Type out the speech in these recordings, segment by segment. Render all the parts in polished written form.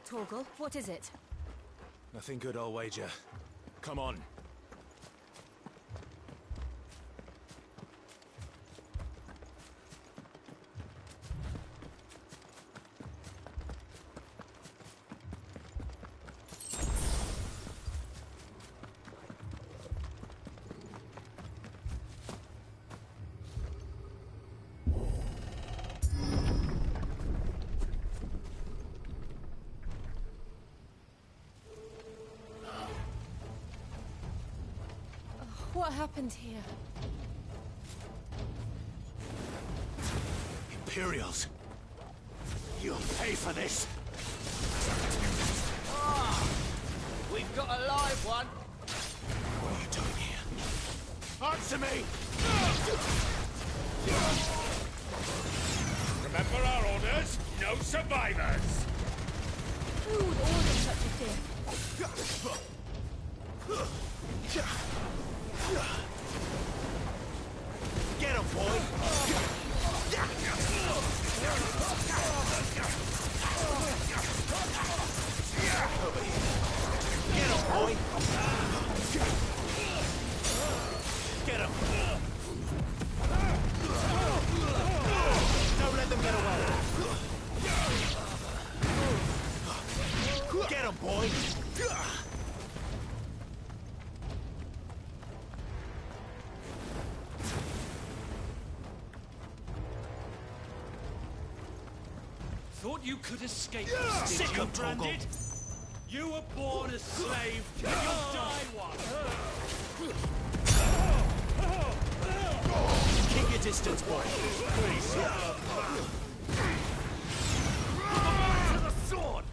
Torgal, what is it? Nothing good, I'll wager. Come on. What happened here? Imperials! You'll pay for this! We've got a live one! What are you doing here? Answer me! Remember our orders? No survivors! Who would order such a thing? Get him, boy! Over here. Get him, boy! Get him! Don't let them get away! Get him, boy! Thought you could escape Sick did you, of Torgal. Branded? You were born a slave, and you'll die one! Keep your distance, boy. Please. To the sword!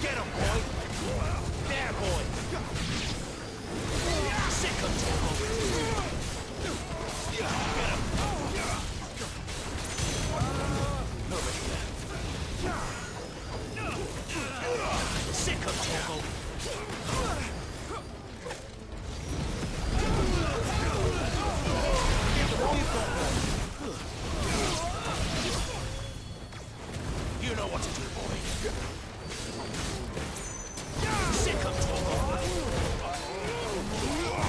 Get him, boy! There, boy! Sick of Torgal! Get him! Over here. Sick of Torgal! Give them all you've got, boy! You know what to do, boy. Sick of Torgal!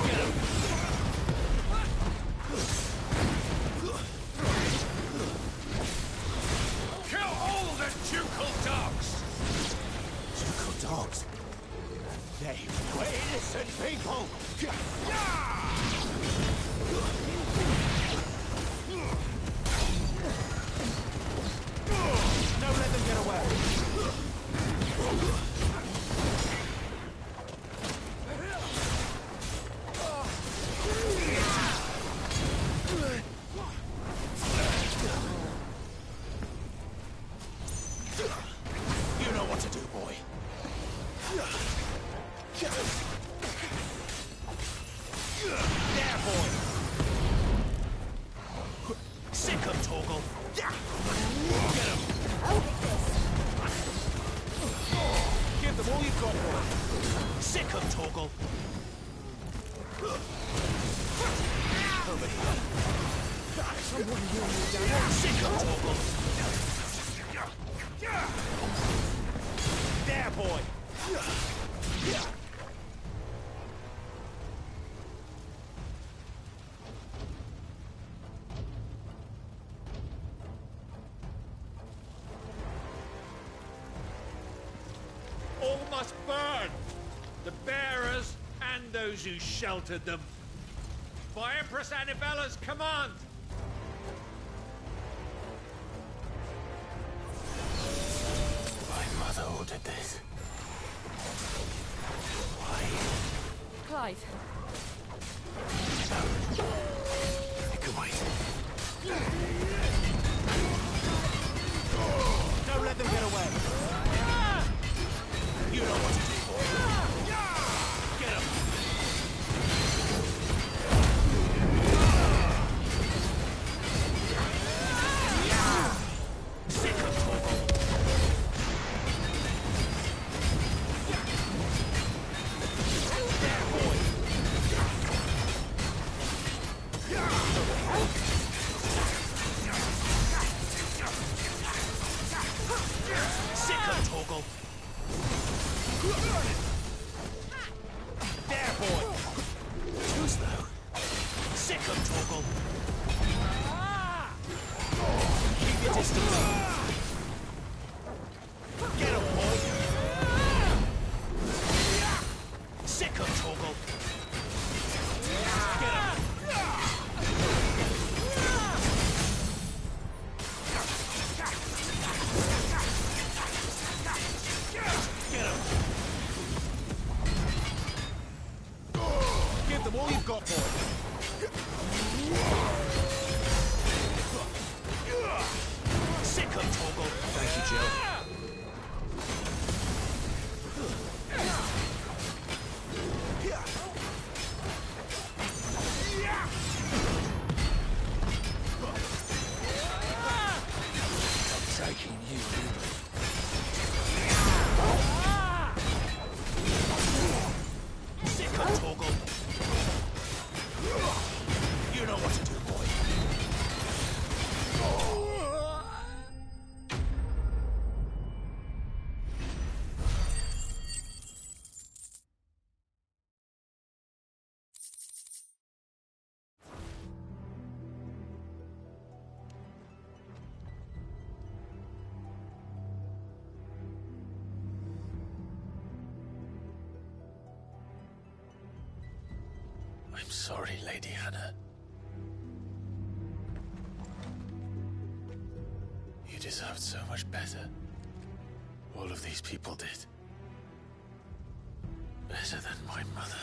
Get him! Kill all the ducal dogs! Ducal dogs? They were innocent people! Don't let them get away! You know what to do, boy. There, boy. Sick of Torgal. Get him. I'll get this. Give them all you've got, boy. Sick of Torgal. Over here. Someone heal me down. Sick of Torgal. There, boy. All must burn! The bearers and those who sheltered them. By Empress Annivella's command! My mother ordered this. Why? Clive. I can wait. Don't let them get away. You know what to do, boy. Get him. Sick of Torgal. There, boy. There, boy! Too slow. Sick of Torgal. Keep your distance. Get him, boy! Sick of Torgal. Get him. Get him. Give them all you've got, boy. Sick of Torgal. Thank you, Jill. Taking you. Sick of Torgal. You know what to do, boy. I'm sorry, Lady Hannah. You deserved so much better. All of these people did. Better than my mother.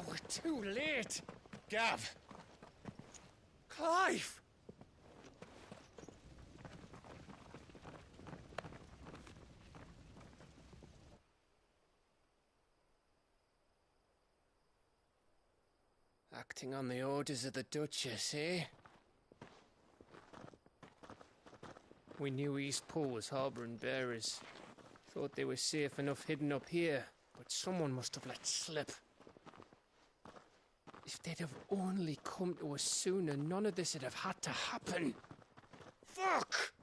We're too late. Gav. Clive. Acting on the orders of the Duchess, eh? We knew East Pool was harbouring bearers. Thought they were safe enough hidden up here, but someone must have let slip. If they'd have only come to us sooner, none of this would have had to happen. Fuck!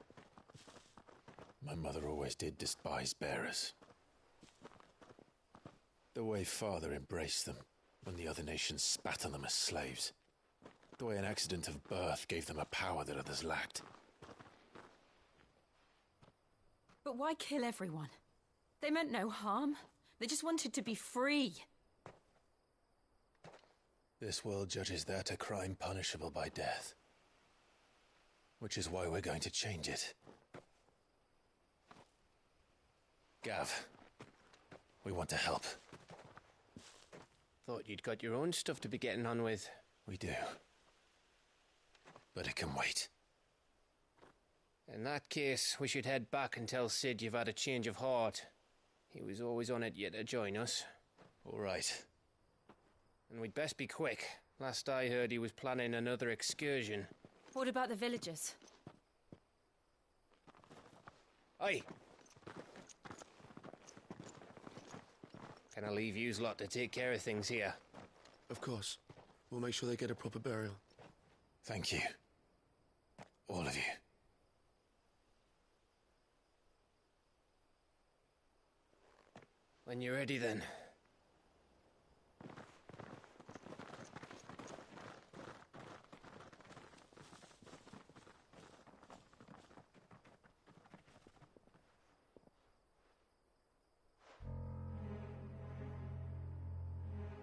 My mother always did despise bearers. The way Father embraced them when the other nations spat on them as slaves. The way an accident of birth gave them a power that others lacked. But why kill everyone? They meant no harm. They just wanted to be free. This world judges that a crime punishable by death. Which is why we're going to change it. Gav, we want to help. Thought you'd got your own stuff to be getting on with. We do. But it can wait. In that case, we should head back and tell Sid you've had a change of heart. He was always on it yet to join us. All right. And we'd best be quick. Last I heard, he was planning another excursion. What about the villagers? Aye. Can I leave yous lot to take care of things here? Of course. We'll make sure they get a proper burial. Thank you. All of you. When you're ready, then.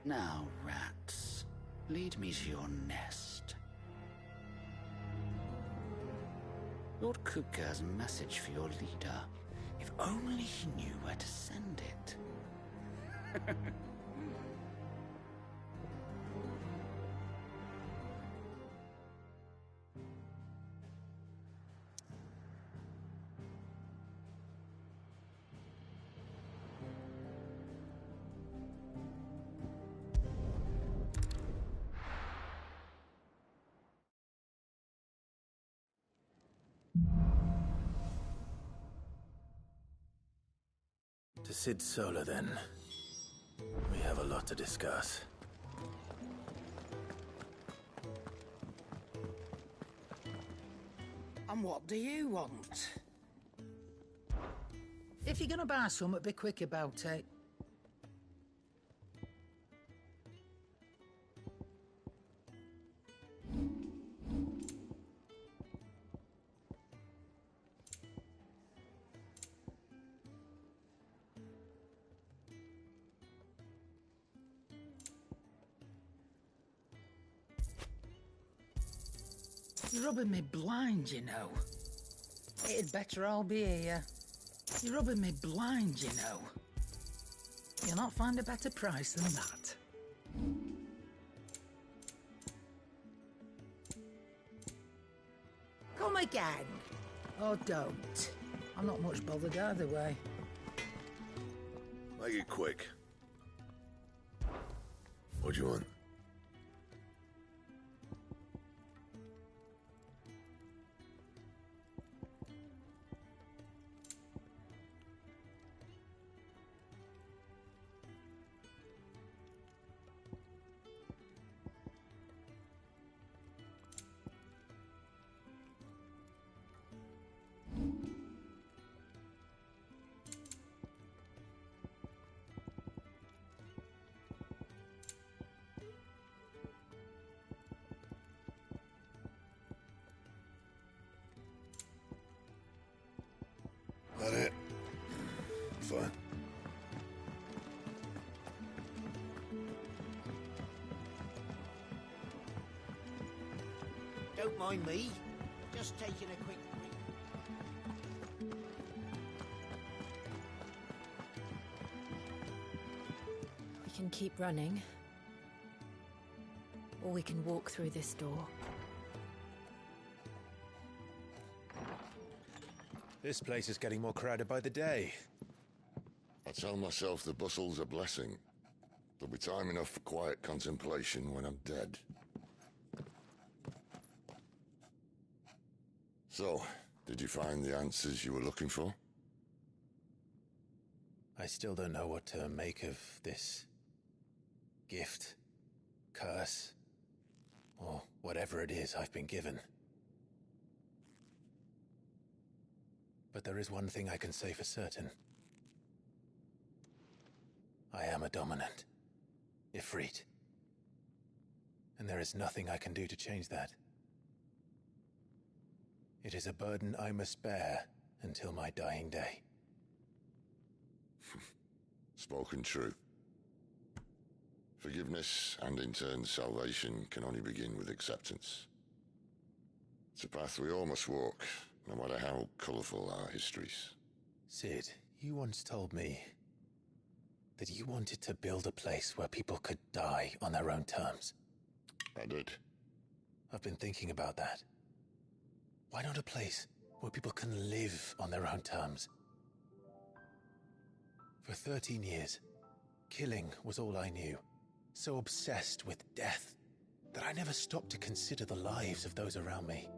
Now, rats, lead me to your nest. Lord Kupka has a message for your leader. If only he knew where to send it. To Sid Solar, then. We have a lot to discuss. And what do you want? If you're gonna buy something, be quick about it. You're rubbing me blind, you know. It'd better all be here. You're rubbing me blind, you know. You'll not find a better price than that. Come again. Or don't. I'm not much bothered either way. Make it quick. What do you want? That it? Fine. Don't mind me. Just taking a quick break. We can keep running. Or we can walk through this door. This place is getting more crowded by the day. I tell myself the bustle's a blessing. There'll be time enough for quiet contemplation when I'm dead. So, did you find the answers you were looking for? I still don't know what to make of this gift, curse, or whatever it is I've been given. But there is one thing I can say for certain. I am a dominant, Ifrit. And there is nothing I can do to change that. It is a burden I must bear until my dying day. Spoken true. Forgiveness and in turn salvation can only begin with acceptance. It's a path we all must walk, no matter how colourful our histories. Sid, you once told me that you wanted to build a place where people could die on their own terms. I did. I've been thinking about that. Why not a place where people can live on their own terms? For 13 years, killing was all I knew. So obsessed with death that I never stopped to consider the lives of those around me.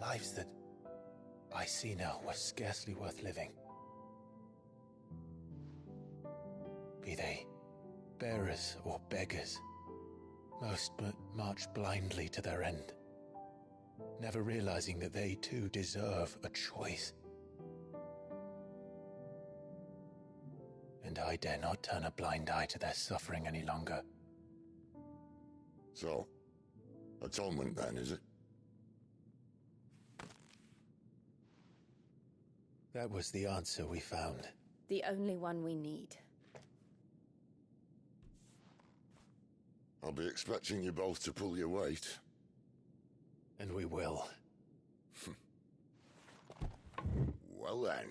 Lives that I see now were scarcely worth living. Be they bearers or beggars, most march blindly to their end, never realizing that they too deserve a choice. And I dare not turn a blind eye to their suffering any longer. So, atonement then, is it? That was the answer we found. The only one we need. I'll be expecting you both to pull your weight. And we will. Well then,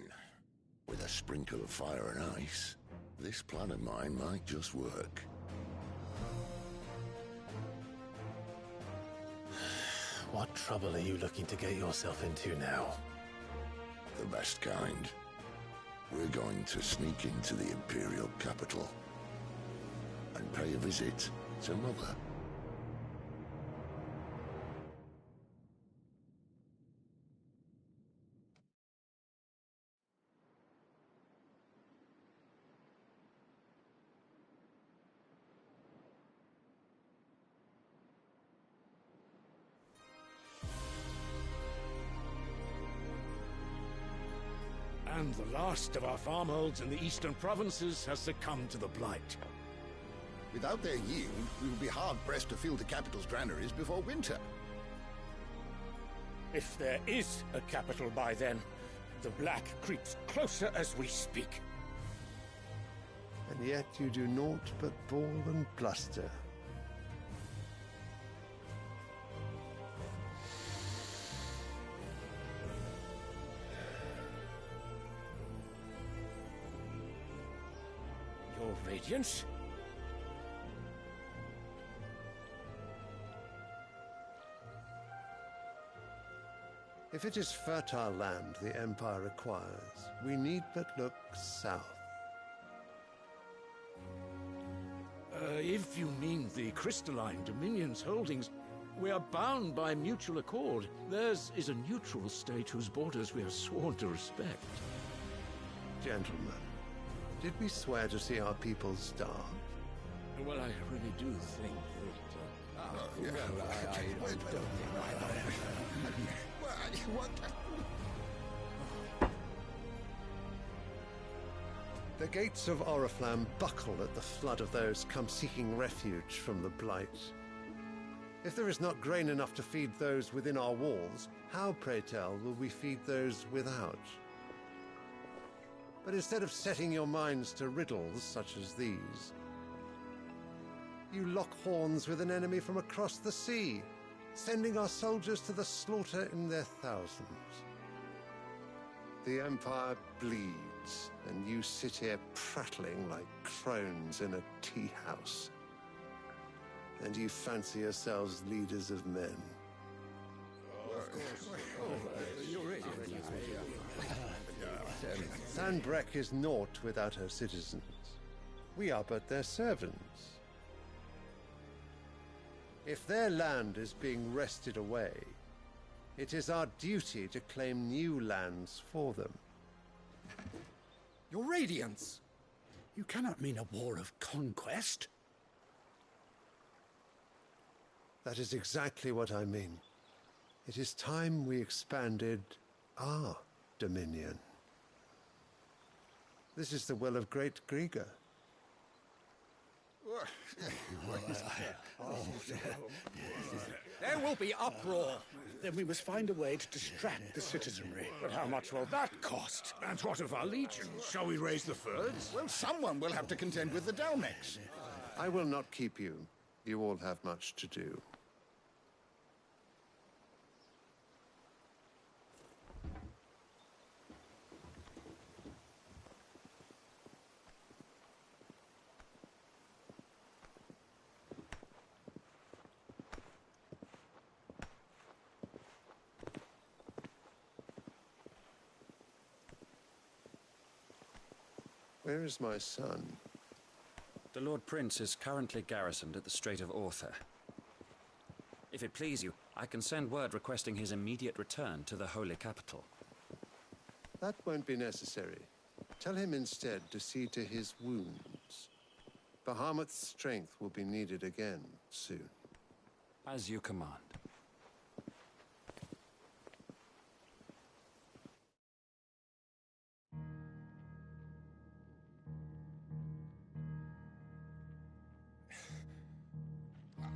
with a sprinkle of fire and ice, this plan of mine might just work. What trouble are you looking to get yourself into now? The best kind. We're going to sneak into the Imperial capital and pay a visit to Mother. And the last of our farmholds in the eastern provinces has succumbed to the Blight. Without their yield, we will be hard-pressed to fill the capital's granaries before winter. If there is a capital by then, the Black creeps closer as we speak. And yet you do naught but bawl and bluster. Your Radiance? If it is fertile land the Empire requires, we need but look south. If you mean the crystalline Dominion's holdings, we are bound by mutual accord. Theirs is a neutral state whose borders we are sworn to respect. Gentlemen, did we swear to see our people starve? Well, I really do think that... The gates of Oriflamme buckle at the flood of those come seeking refuge from the Blight. If there is not grain enough to feed those within our walls, how, pray tell, will we feed those without? But instead of setting your minds to riddles such as these, you lock horns with an enemy from across the sea, sending our soldiers to the slaughter in their thousands. The Empire bleeds, and you sit here prattling like crones in a tea house. And you fancy yourselves leaders of men. Sanbreque is naught without her citizens. We are but their servants. If their land is being wrested away, it is our duty to claim new lands for them. Your Radiance! You cannot mean a war of conquest. That is exactly what I mean. It is time we expanded our dominion. This is the will of great Grieger. There will be uproar. Then we must find a way to distract the citizenry. But how much will that cost? And what of our legions? Shall we raise the furs? Well, someone will have to contend with the Dalmex. I will not keep you. You all have much to do. Where is my son? The Lord Prince is currently garrisoned at the Strait of Author. If it please you, I can send word requesting his immediate return to the Holy Capital. That won't be necessary. Tell him instead to see to his wounds. Bahamut's strength will be needed again soon. As you command.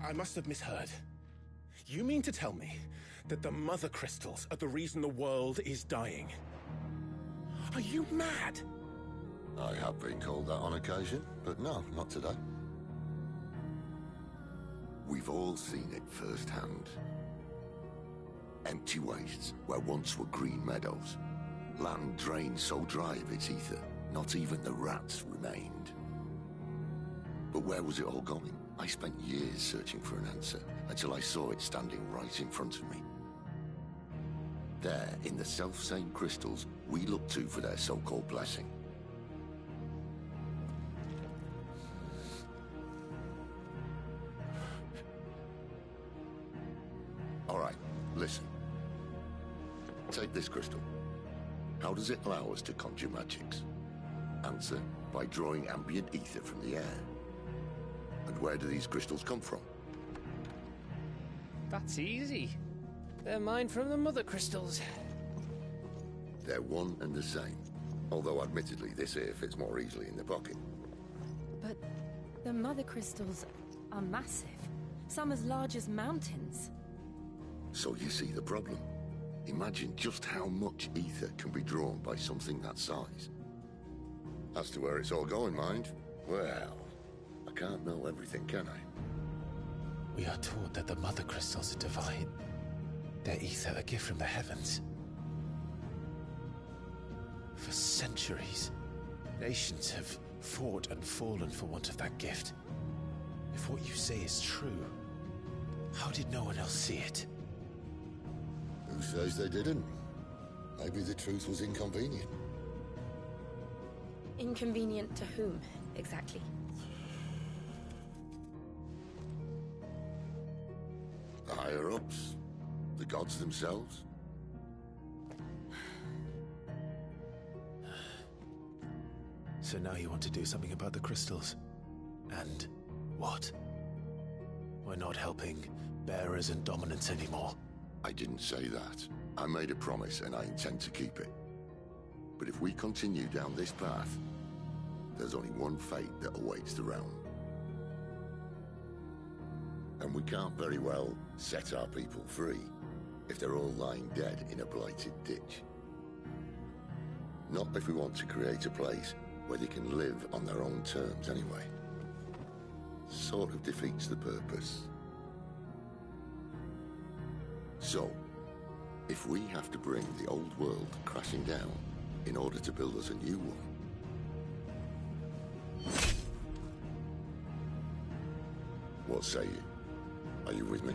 I must have misheard. You mean to tell me that the Mother Crystals are the reason the world is dying? Are you mad? I have been called that on occasion, but no, not today. We've all seen it firsthand. Empty wastes where once were green meadows. Land drained so dry of its ether, not even the rats remained. But where was it all going? I spent years searching for an answer, until I saw it standing right in front of me. There, in the self-same crystals, we look to for their so-called blessing. All right, listen. Take this crystal. How does it allow us to conjure magics? Answer, by drawing ambient ether from the air. And where do these crystals come from? That's easy. They're mine from the Mother Crystals. They're one and the same. Although, admittedly, this here fits more easily in the pocket. But the mother crystals are massive. Some as large as mountains. So you see the problem. Imagine just how much ether can be drawn by something that size. As to where it's all going, mind, well, I can't know everything, can I? We are taught that the mother crystals are divine. Their ether a gift from the heavens. For centuries, nations have fought and fallen for want of that gift. If what you say is true, how did no one else see it? Who says they didn't? Maybe the truth was inconvenient. Inconvenient to whom, exactly? The higher-ups? The gods themselves? So now you want to do something about the crystals? And what? We're not helping bearers and dominants anymore. I didn't say that. I made a promise and I intend to keep it. But if we continue down this path, there's only one fate that awaits the realm. And we can't very well set our people free if they're all lying dead in a blighted ditch. Not if we want to create a place where they can live on their own terms anyway. Sort of defeats the purpose. So, if we have to bring the old world crashing down in order to build us a new one, what say you? Are you with me?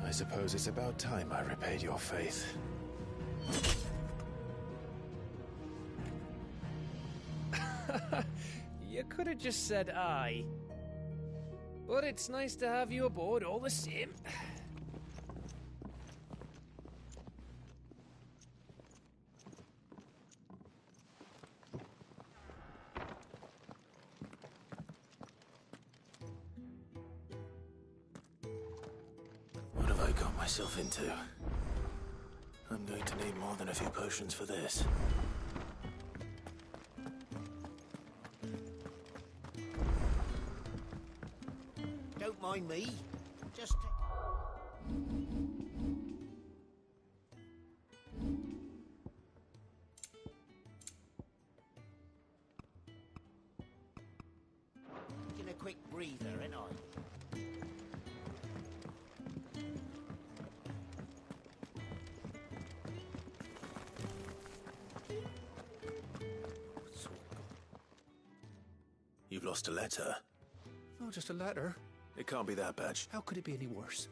I suppose it's about time I repaid your faith. You could have just said aye. But it's nice to have you aboard all the same. What have I got myself into? I'm going to need more than a few potions for this. Don't mind me. Just taking a quick breather, ain't I? You've lost a letter. Oh, just a letter. It can't be that bad. How could it be any worse?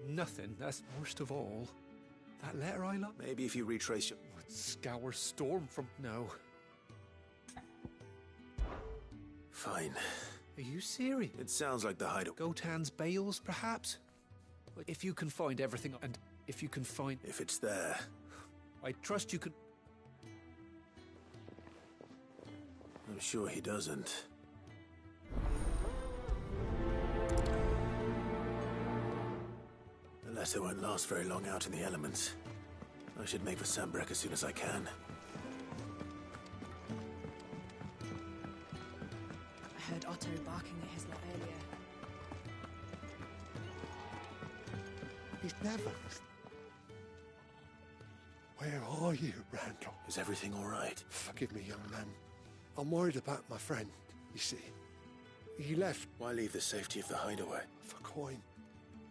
Nothing. That's worst of all. That letter I love. Maybe if you retrace your... Scour storm from... No. Fine. Are you serious? It sounds like the hideout. Gotan's bales, perhaps? If you can find everything, and if you can find... If it's there. I trust you could... I'm sure he doesn't. The letter won't last very long out in the elements. I should make for Sambrek as soon as I can. I heard Otto barking at his lot earlier. He's never... Where are you, Randall? Is everything all right? Forgive me, young man. I'm worried about my friend, you see. He left... Why leave the safety of the hideaway? For coin.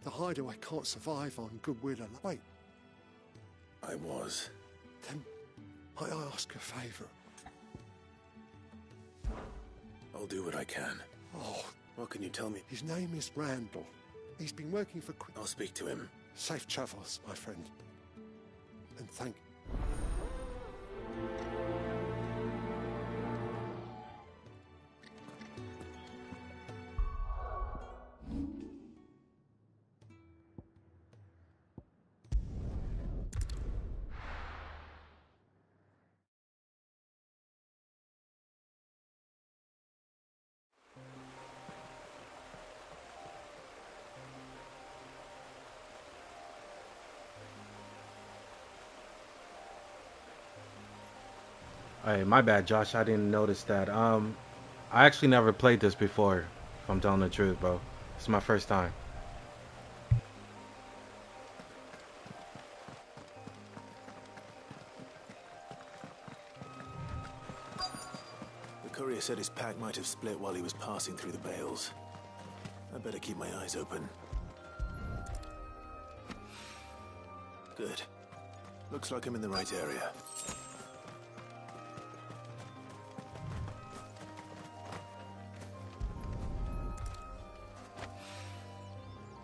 The hideaway can't survive on goodwill alone. Wait. I was. Then, might I ask a favour? I'll do what I can. Oh. What can you tell me? His name is Randall. He's been working for... I'll speak to him. Safe travels, my friend. And thank you. Hey, my bad, Josh. I didn't notice that. I actually never played this before, if I'm telling the truth, bro. It's my first time. The courier said his pack might have split while he was passing through the bales. I'd better keep my eyes open. Good. Looks like I'm in the right area.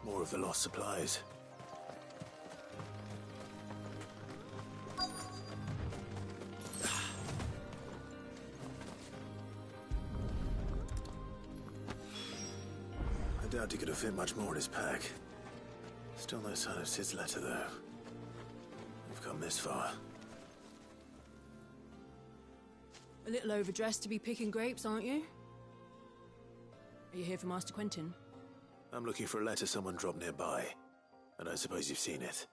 More of the lost supplies. I doubt he could have fit much more in his pack. Still no sign of Sid's letter, though. We've come this far. A little overdressed to be picking grapes, aren't you? Are you here for Master Quentin? I'm looking for a letter someone dropped nearby. I don't suppose you've seen it.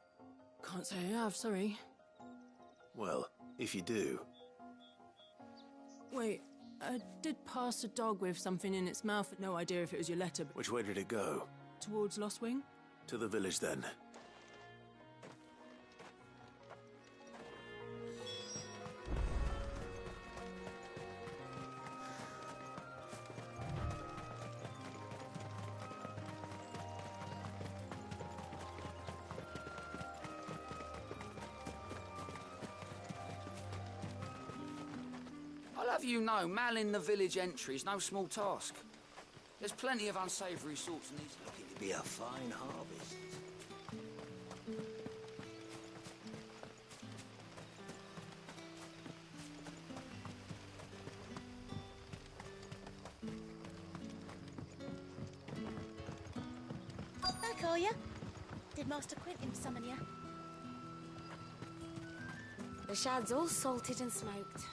Can't say I have, sorry. Well, if you do... Wait, I did pass a dog with something in its mouth, but no idea if it was your letter. Which way did it go? Towards Lost Wing? To the village, then. I'll have you know, manning the village entry is no small task. There's plenty of unsavoury sorts in these. Looking to be a fine harvest. Back, are ya? Did Master Quentin summon ya? The shad's all salted and smoked.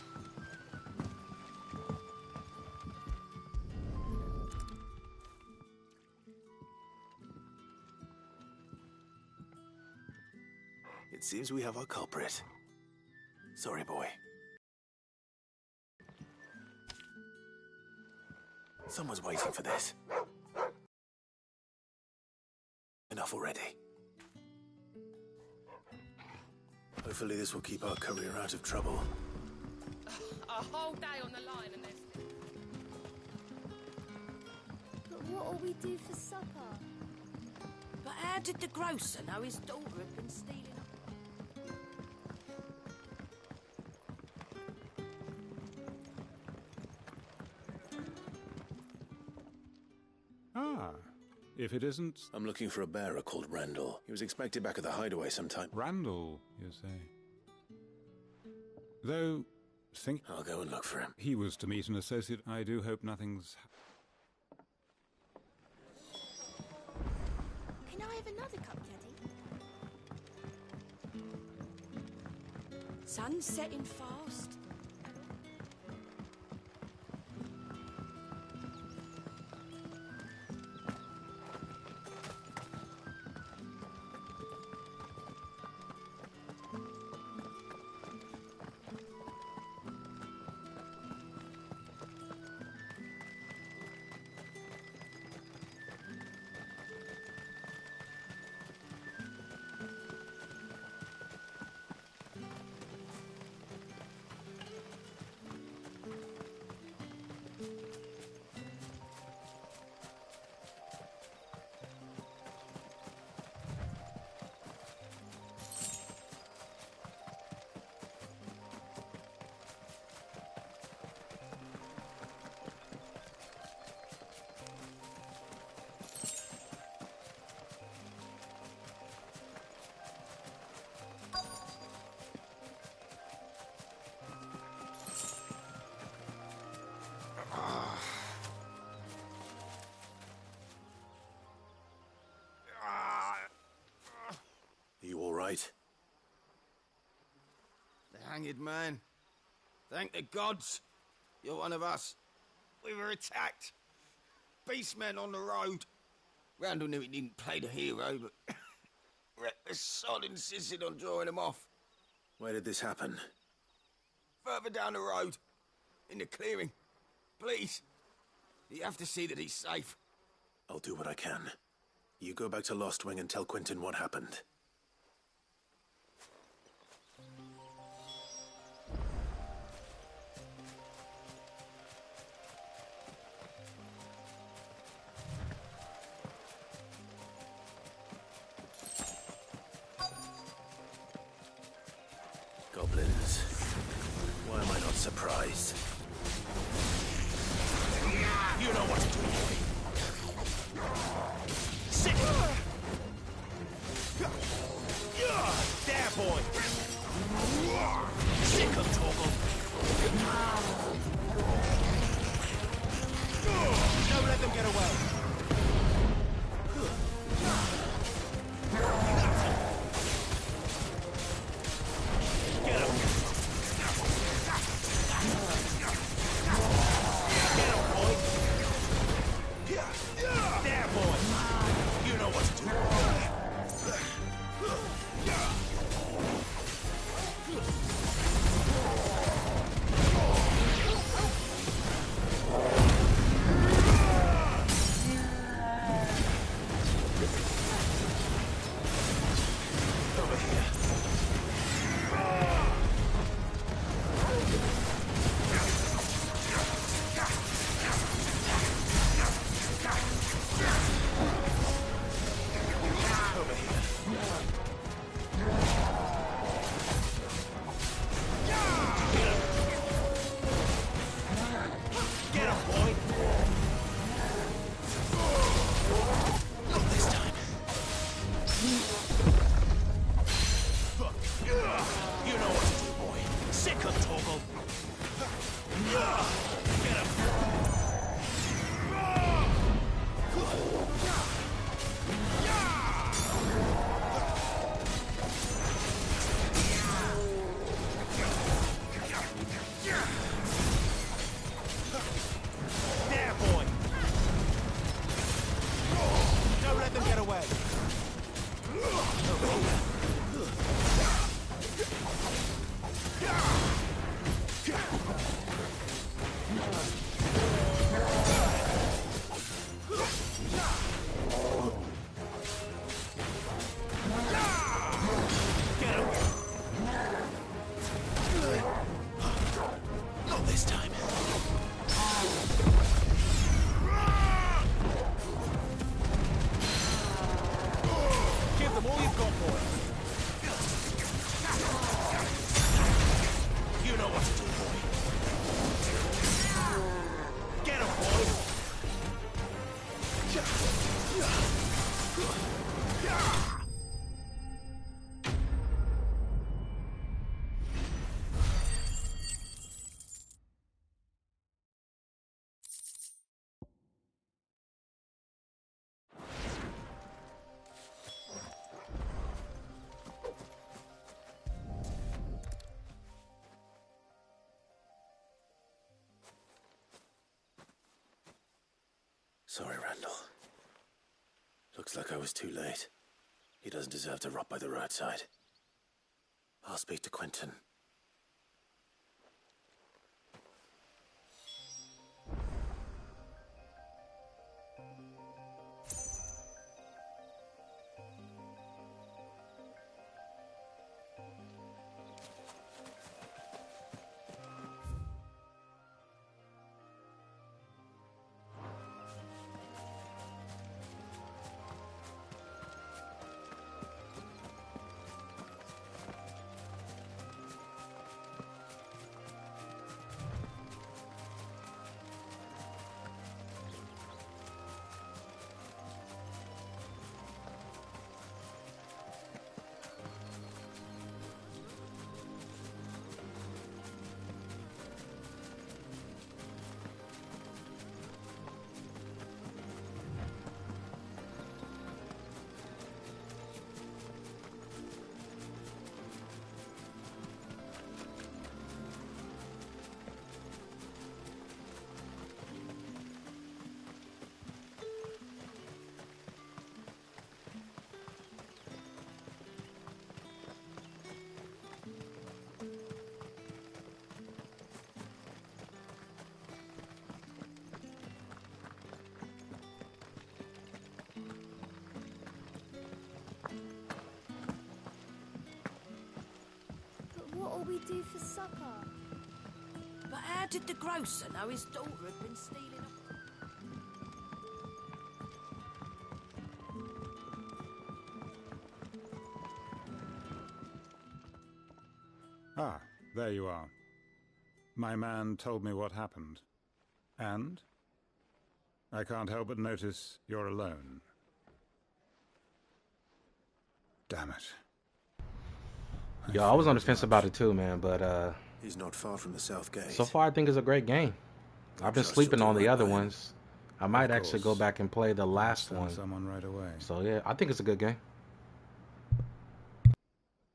It seems we have our culprit. Sorry, boy. Someone's waiting for this. Enough already. Hopefully this will keep our courier out of trouble. A whole day on the line and there's... But what'll we do for supper? But how did the grocer know his daughter had been stealing up? Ah, if it isn't... I'm looking for a bearer called Randall. He was expected back at the hideaway sometime. Randall, you say? Though, think... I'll go and look for him. He was to meet an associate. I do hope nothing's... Can I have another cup, Caddy? Sun's setting fast. Right. The hanged man. Thank the gods. You're one of us. We were attacked. Beastmen on the road. Randall knew he didn't play the hero, but the sod insisted on drawing him off. Where did this happen? further down the road. In the clearing. Please. You have to see that he's safe. I'll do what I can. You go back to Lost Wing and tell Quentin what happened. Goblins. Why am I not surprised? You know what to do, boy. Sick! There, boy! Sick of Torgal! Don't let them get away! Get him! Get him, boy! There, boy! You know what to do. Over here. Over here. Get him, boy! Not this time. You know what to do, boy. Sick of Torgal. Get him. There, boy! Don't let them get away! Get him! Not this time. Give them all you've got, boy. You know what to do, boy. Get him, boy. Sorry, Randall. Looks like I was too late. He doesn't deserve to rot by the roadside. I'll speak to Quentin. do for supper? But how did the grocer know his daughter had been stealing up? Ah, there you are. My man told me what happened. And? I can't help but notice you're alone. Damn it. Yo, I was on the fence about it too, man, but He's not far from the south gate. so far I think it's a great game. I've been sleeping on the other ones. I might actually go back and play the last one. Someone right away. So yeah, I think it's a good game.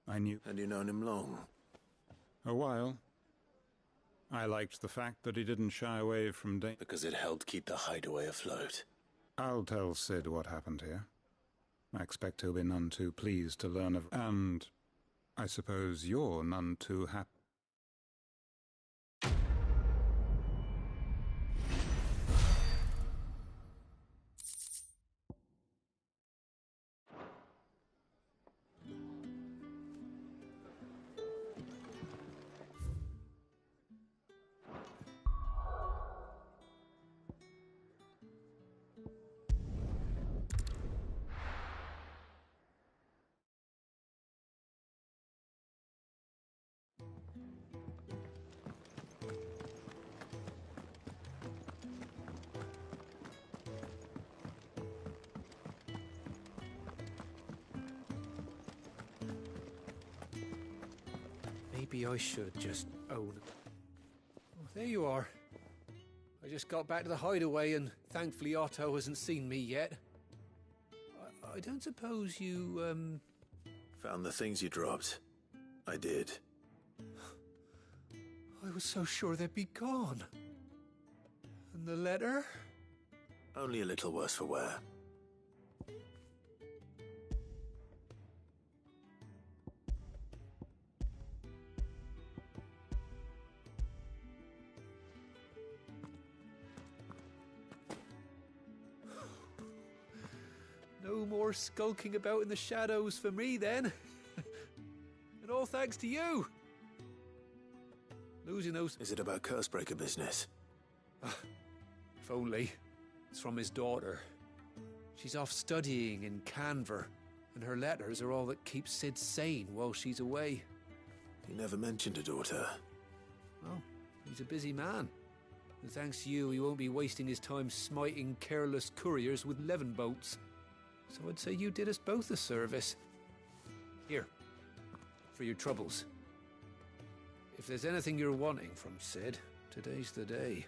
I knew. And you known him long? A while. I liked the fact that he didn't shy away from danger. Because it helped keep the hideaway afloat. I'll tell Sid what happened here. I expect he'll be none too pleased to learn of... And I suppose you're none too happy. Maybe I should just own it. Oh, there you are. I just got back to the hideaway and thankfully Otto hasn't seen me yet. I don't suppose you, Found the things you dropped. I did. I was so sure they'd be gone. And the letter? Only a little worse for wear. No more skulking about in the shadows for me, then. And all thanks to you. Losing those... Is it about Cursebreaker business? If only. It's from his daughter. She's off studying in Canver, and her letters are all that keeps Sid sane while she's away. He never mentioned a daughter. Well, he's a busy man. And thanks to you, he won't be wasting his time smiting careless couriers with levin boats. So I'd say you did us both a service. Here, for your troubles. If there's anything you're wanting from Sid, today's the day.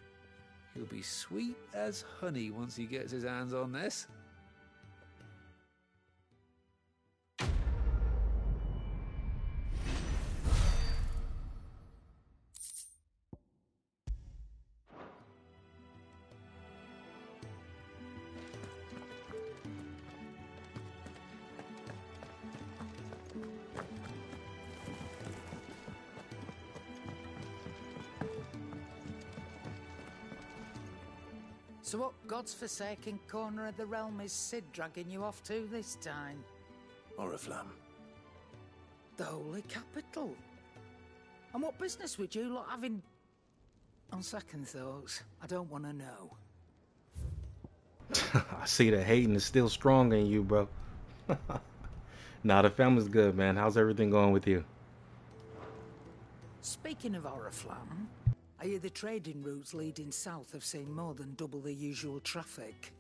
He'll be sweet as honey once he gets his hands on this. So what God's forsaken corner of the realm is Sid dragging you off to this time? Oriflamme. The Holy Capital. And what business would you lot have in... On second thoughts, I don't want to know. I see the hating is still strong in you, bro. Nah, the family's good, man. How's everything going with you? Speaking of Oriflamme, I hear the trading routes leading south have seen more than double the usual traffic.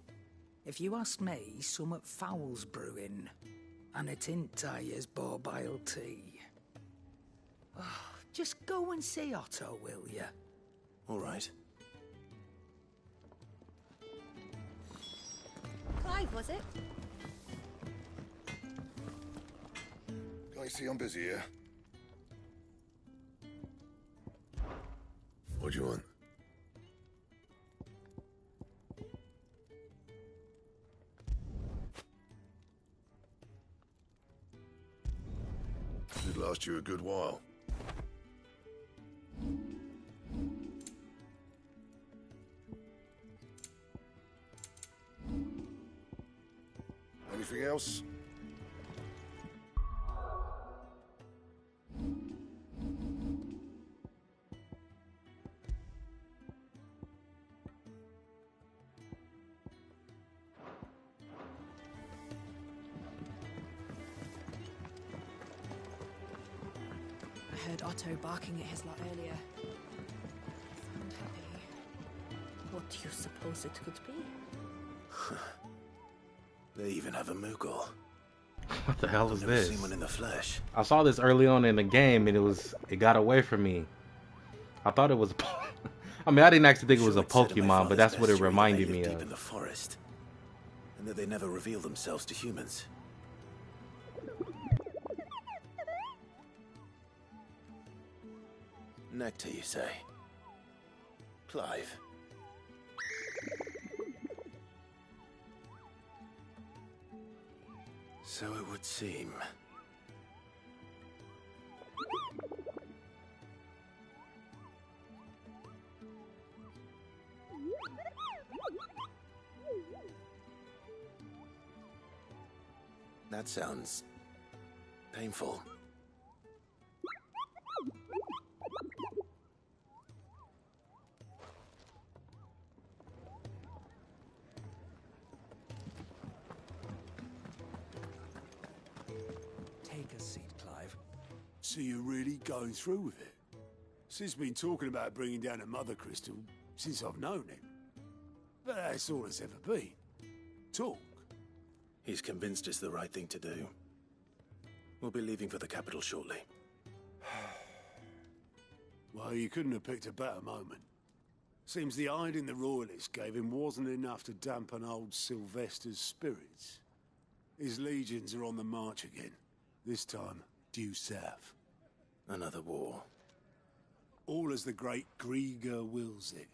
If you ask me, summat foul's brewing. And it ain't Tyre's borbile tea. Oh, just go and see Otto, will ya? All right. Clive, was it? I see I'm busy here. What do you want? Should last you a good while. Anything else? heard Otto barking at his lot earlier. Found happy. What do you suppose it could be? They even have a Moogle. What the hell is I've never this? seen one in the flesh. I saw this early on in the game, and it got away from me. I thought it was. I mean, I didn't actually think it was a Pokemon, but that's what it reminded me deep of. in the forest, and that they never reveal themselves to humans. Nectar, you say? Clive. So it would seem. That sounds painful. Take a seat, Clive. So you're really going through with it? Sid's been talking about bringing down a mother crystal since I've known him. But that's all it's ever been. Talk. He's convinced it's the right thing to do. We'll be leaving for the capital shortly. Well, you couldn't have picked a better moment. Seems the hiding the Royalists gave him wasn't enough to dampen old Sylvester's spirits. His legions are on the march again. This time, due south. Another war. All as the great Grieger wills it.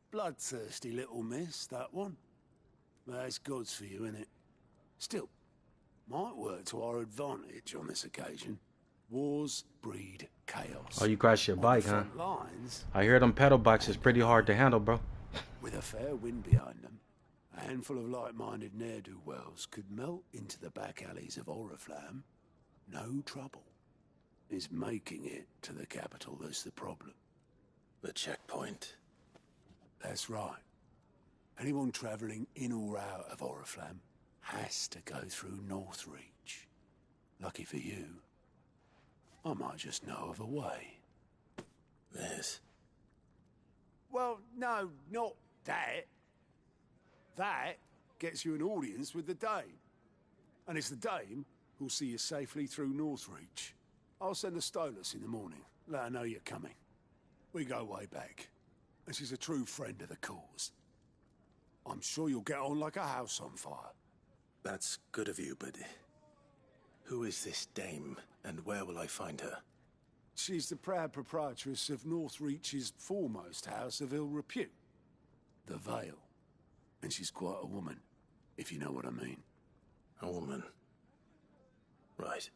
Bloodthirsty little miss, that one. But that's God's for you, innit? Still, might work to our advantage on this occasion. Wars breed chaos. Oh, you crashed your bike, huh? On lines, I hear them pedal bikes is pretty hard to handle, bro. with a fair wind behind them, a handful of like-minded ne'er-do-wells could melt into the back alleys of Oriflamme. No trouble. It's making it to the capital that's the problem. The checkpoint. That's right. Anyone travelling in or out of Oriflamme has to go through Northreach. Lucky for you, I might just know of a way. This? Well, no, not that. That gets you an audience with the Dame. And it's the Dame who'll see you safely through Northreach. I'll send the Stolas in the morning. Let her know you're coming. We go way back. And she's a true friend of the cause. I'm sure you'll get on like a house on fire. That's good of you, but who is this dame, and where will I find her? She's the proud proprietress of Northreach's foremost house of ill repute, the Vale. And she's quite a woman, if you know what I mean. A woman? Right.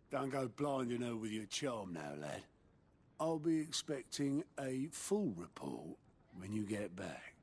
Don't go blinding her with your charm now, lad. I'll be expecting a full report when you get back.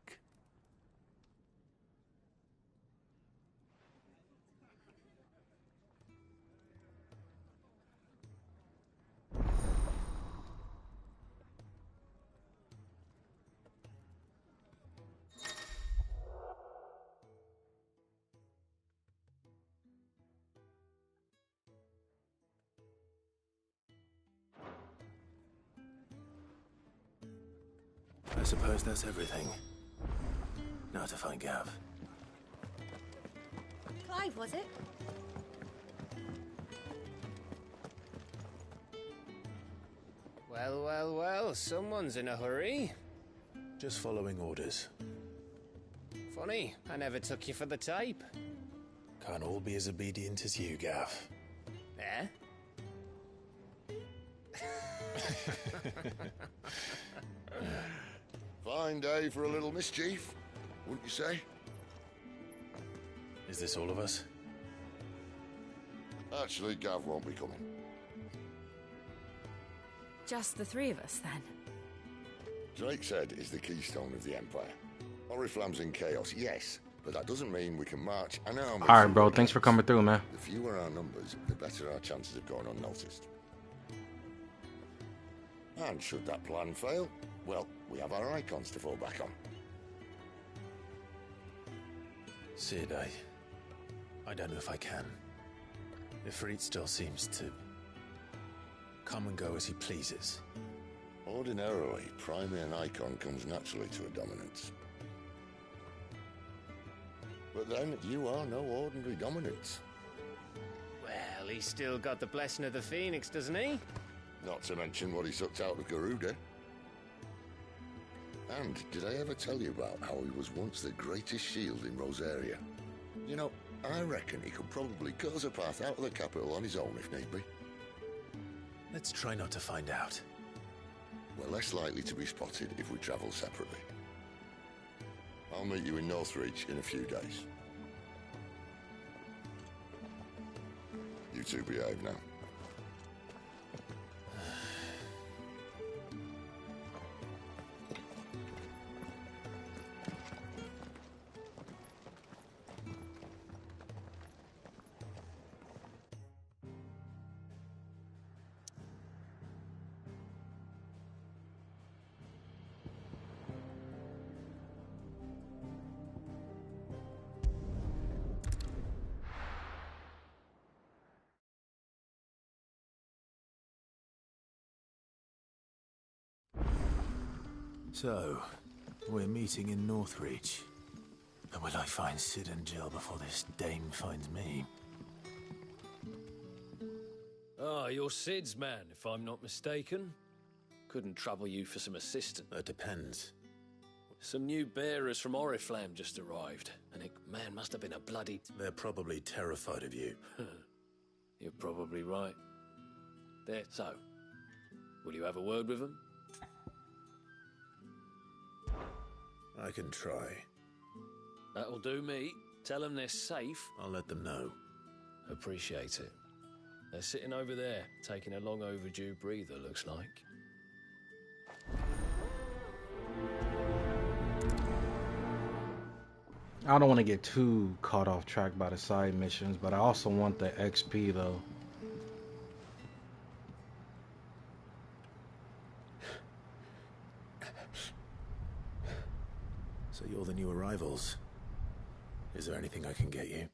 I suppose that's everything. Now to find Gav. Clive, was it? Well, well, well, someone's in a hurry. Just following orders. Funny, I never took you for the type. Can't all be as obedient as you, Gav. Eh? Fine day for a little mischief, wouldn't you say? Is this all of us? Actually, Gav won't be coming. Just the three of us, then? Drake's Head is the keystone of the Empire. Oriflamme's in chaos, yes, but that doesn't mean we can march an army. Alright, bro. Thanks for coming through, man. The fewer our numbers, the better our chances of going unnoticed. And should that plan fail, well, we have our Eikons to fall back on. Sid, I don't know if I can. Ifrit still seems to come and go as he pleases. Ordinarily, priming an Eikon comes naturally to a dominance. But then, you are no ordinary dominance. Well, he's still got the blessing of the Phoenix, doesn't he? Not to mention what he sucked out of Garuda. And did I ever tell you about how he was once the greatest shield in Rosaria? You know, I reckon he could probably cut us a path out of the capital on his own if need be. Let's try not to find out. We're less likely to be spotted if we travel separately. I'll meet you in Northreach in a few days. You two behave now. So, we're meeting in Northreach. And will I find Sid and Jill before this dame finds me? Ah, you're Sid's man, if I'm not mistaken. Couldn't trouble you for some assistance. It depends. Some new bearers from Oriflamme just arrived, and it, man, must have been a bloody... They're probably terrified of you. You're probably right. There, so, will you have a word with them? I can try. That'll do me. Tell them they're safe. I'll let them know. Appreciate it. They're sitting over there, taking a long overdue breather, looks like. I don't want to get too caught off track by the side missions, but I also want the XP though. So you're the new arrivals. Is there anything I can get you?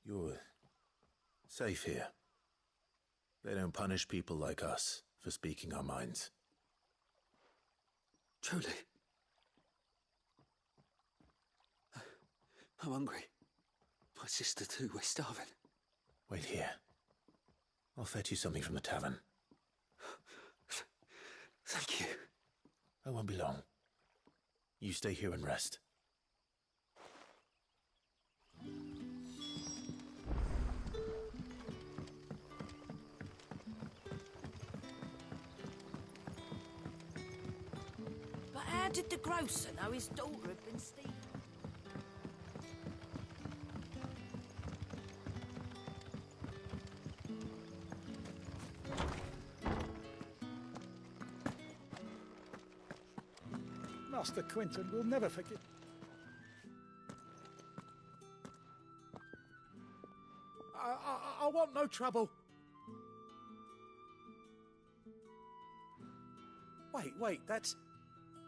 You're safe here. They don't punish people like us for speaking our minds. Truly. I'm hungry. My sister too, we're starving. Wait here. I'll fetch you something from the tavern. Thank you. I won't be long. You stay here and rest. But how did the grocer know his daughter had been stealing? Master Quinton will never forget. I want no trouble. Wait, that's...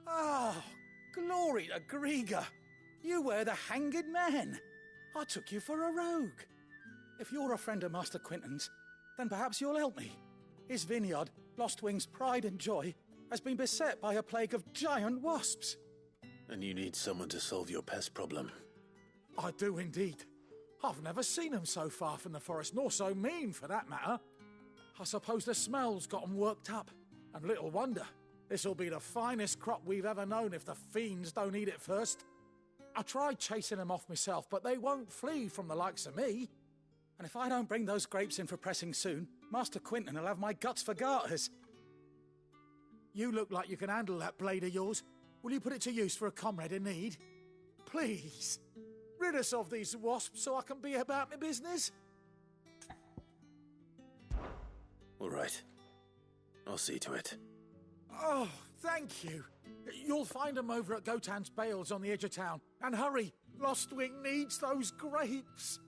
Oh, glory to Griga. You were the hanged man. I took you for a rogue. If you're a friend of Master Quinton's, then perhaps you'll help me. His vineyard, Lostwing's pride and joy, has been beset by a plague of giant wasps. And you need someone to solve your pest problem. I do indeed. I've never seen them so far from the forest, nor so mean for that matter. I suppose the smell's got them worked up. And little wonder. This'll be the finest crop we've ever known if the fiends don't eat it first. I tried chasing them off myself, but they won't flee from the likes of me. And if I don't bring those grapes in for pressing soon, Master Quinton will have my guts for garters. You look like you can handle that blade of yours. Will you put it to use for a comrade in need? Please, rid us of these wasps so I can be about my business. All right. I'll see to it. Oh, thank you. You'll find them over at Gotan's Bales on the edge of town. And hurry, Lostwing needs those grapes.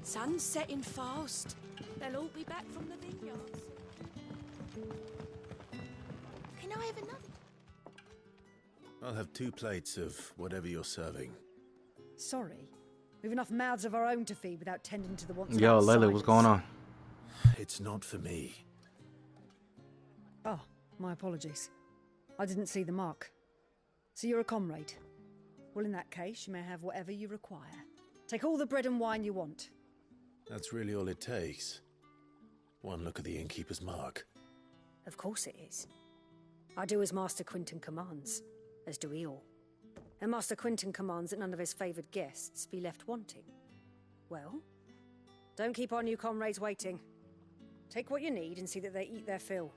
Sun's setting fast. They'll all be back from the vineyards. Can I have another? I'll have 2 plates of whatever you're serving. Sorry. We've enough mouths of our own to feed without tending to the wants of Yo, outsiders. Lily, what's going on? It's not for me. Oh, my apologies. I didn't see the mark. So you're a comrade. Well, in that case, you may have whatever you require. Take all the bread and wine you want. That's really all it takes. One look at the innkeeper's mark. Of course it is. I do as Master Quinton commands, as do we all. And Master Quinton commands that none of his favoured guests be left wanting. Well, don't keep our new comrades waiting. Take what you need and see that they eat their fill.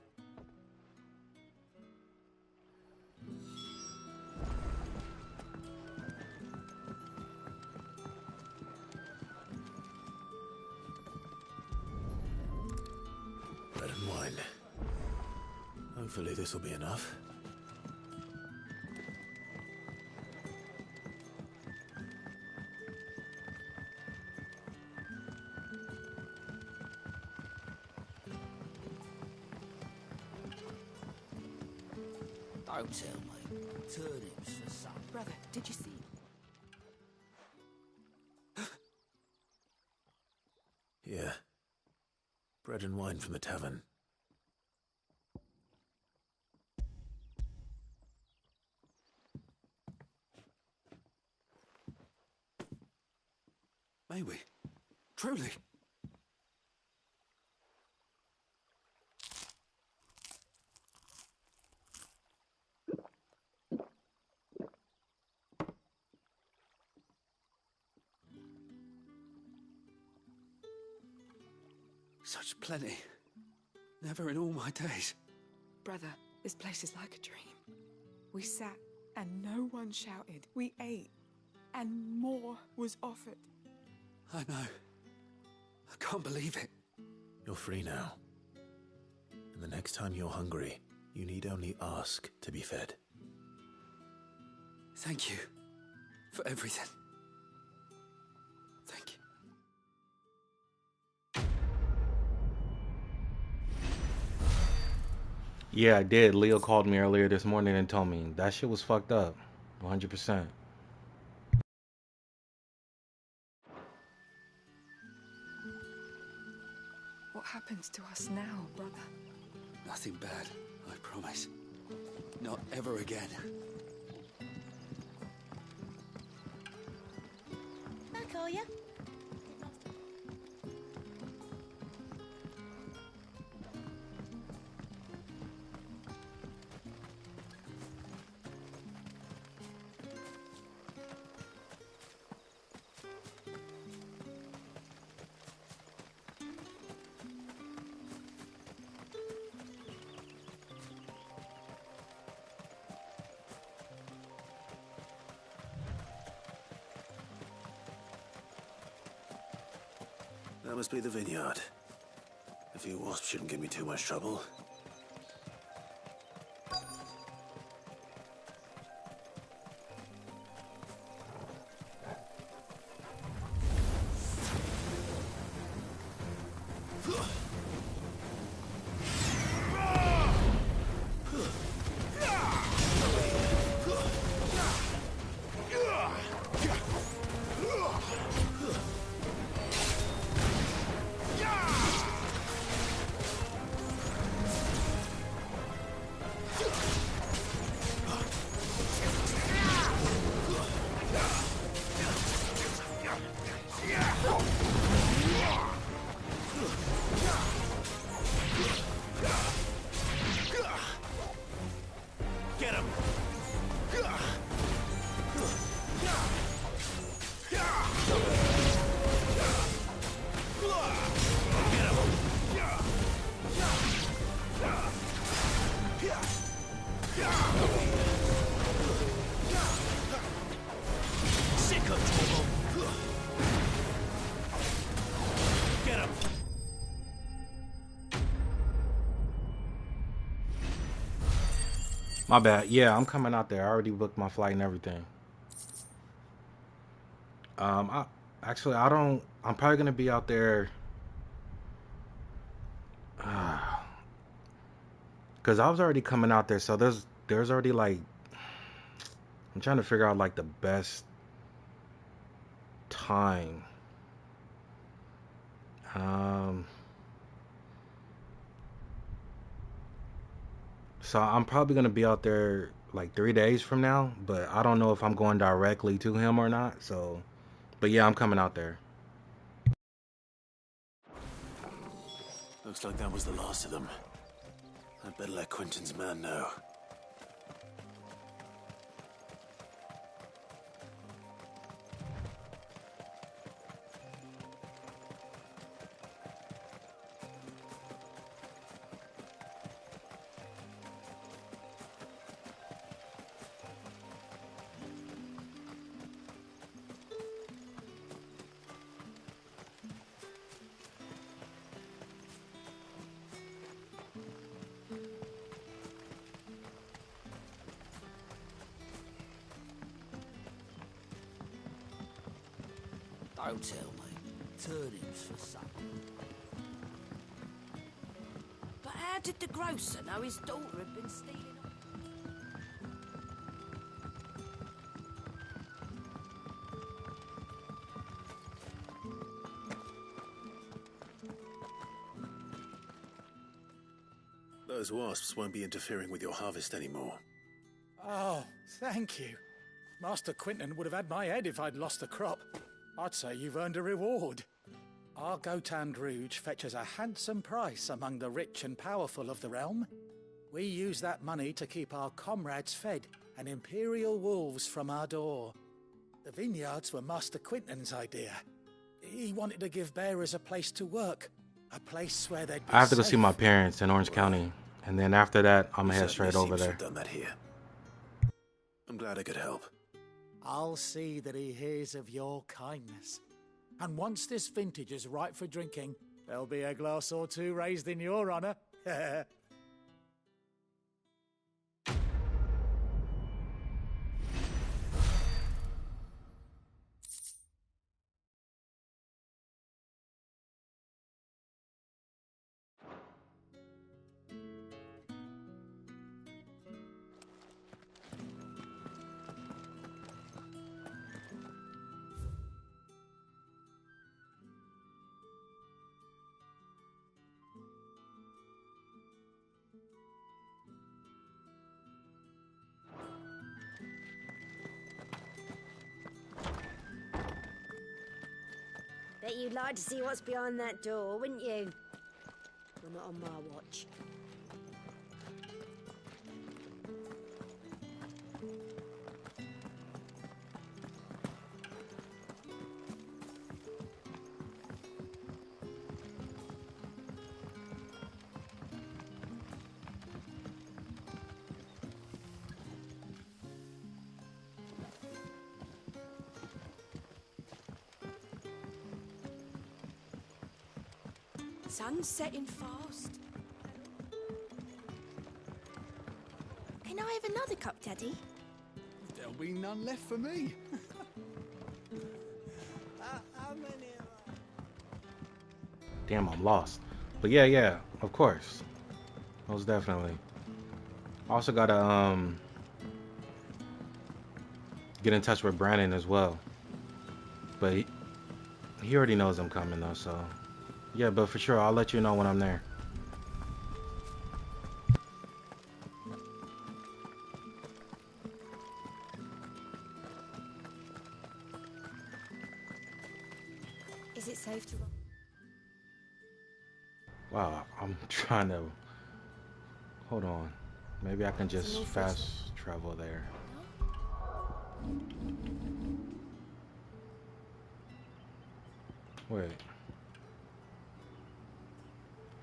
Bread and wine. Hopefully this will be enough. Don't tell me. Turnips for some. Brother, did you see? Yeah. Bread and wine from the tavern. May we? Truly? Such plenty. Never in all my days. Brother, this place is like a dream. We sat and no one shouted. We ate and more was offered. I know. I can't believe it. You're free now. And the next time you're hungry, you need only ask to be fed. Thank you for everything. Thank you. Yeah, I did. Leo called me earlier this morning and told me that shit was fucked up. 100%. What happens to us now, brother? Nothing bad, I promise. Not ever again. Back, are you? That must be the vineyard. A few wasps shouldn't give me too much trouble. My bad. Yeah, I'm coming out there. I already booked my flight and everything. Actually, I don't. I'm probably gonna be out there. Cause I was already coming out there, so there's already like. I'm trying to figure out like the best time. So I'm probably gonna be out there like 3 days from now, but I don't know if I'm going directly to him or not. So, but yeah, I'm coming out there. Looks like that was the last of them. I'd better let Quentin's man know. Don't tell me. Turnips for supper. But how did the grocer know his daughter had been stealing? Those wasps won't be interfering with your harvest anymore. Oh, thank you. Master Quentin would have had my head if I'd lost the crop. I'd say you've earned a reward. Our Gotand Rouge fetches a handsome price among the rich and powerful of the realm. We use that money to keep our comrades fed and imperial wolves from our door. The vineyards were Master Quentin's idea. He wanted to give bearers a place to work, a place where they'd be I have to go safe. see my parents in Orange County, and then after that, I'm gonna head Certainly straight over seems to there. have done that here. I'm glad I could help. I'll see that he hears of your kindness. And once this vintage is ripe for drinking, there'll be a glass or two raised in your honour. Bet you'd like to see what's behind that door, wouldn't you? Well, not on my watch. Sun's setting fast. Can I have another cup, Daddy? There'll be none left for me. Damn, I'm lost. But yeah, of course. Most definitely. Also gotta get in touch with Brandon as well. But he already knows I'm coming though, so yeah, but for sure I'll let you know when I'm there. Is it safe to... Wow, I'm trying to... Hold on. Maybe I can just fast travel there. Wait.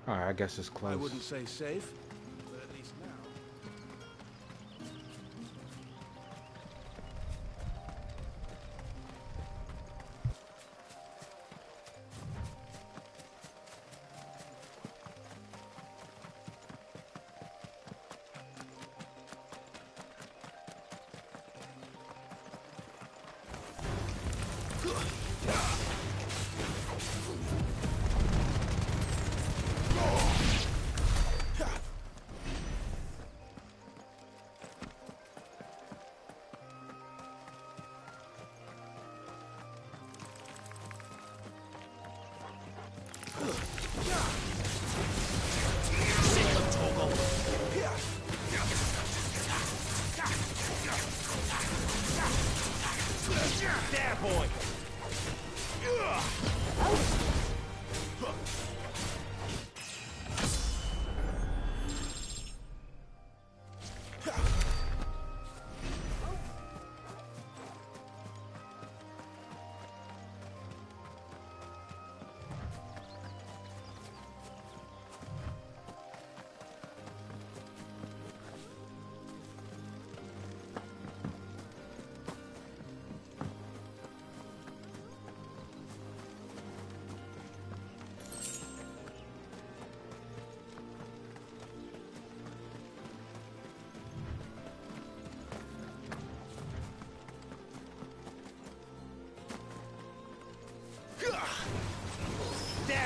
Alright, I guess it's close. I wouldn't say safe, but at least now.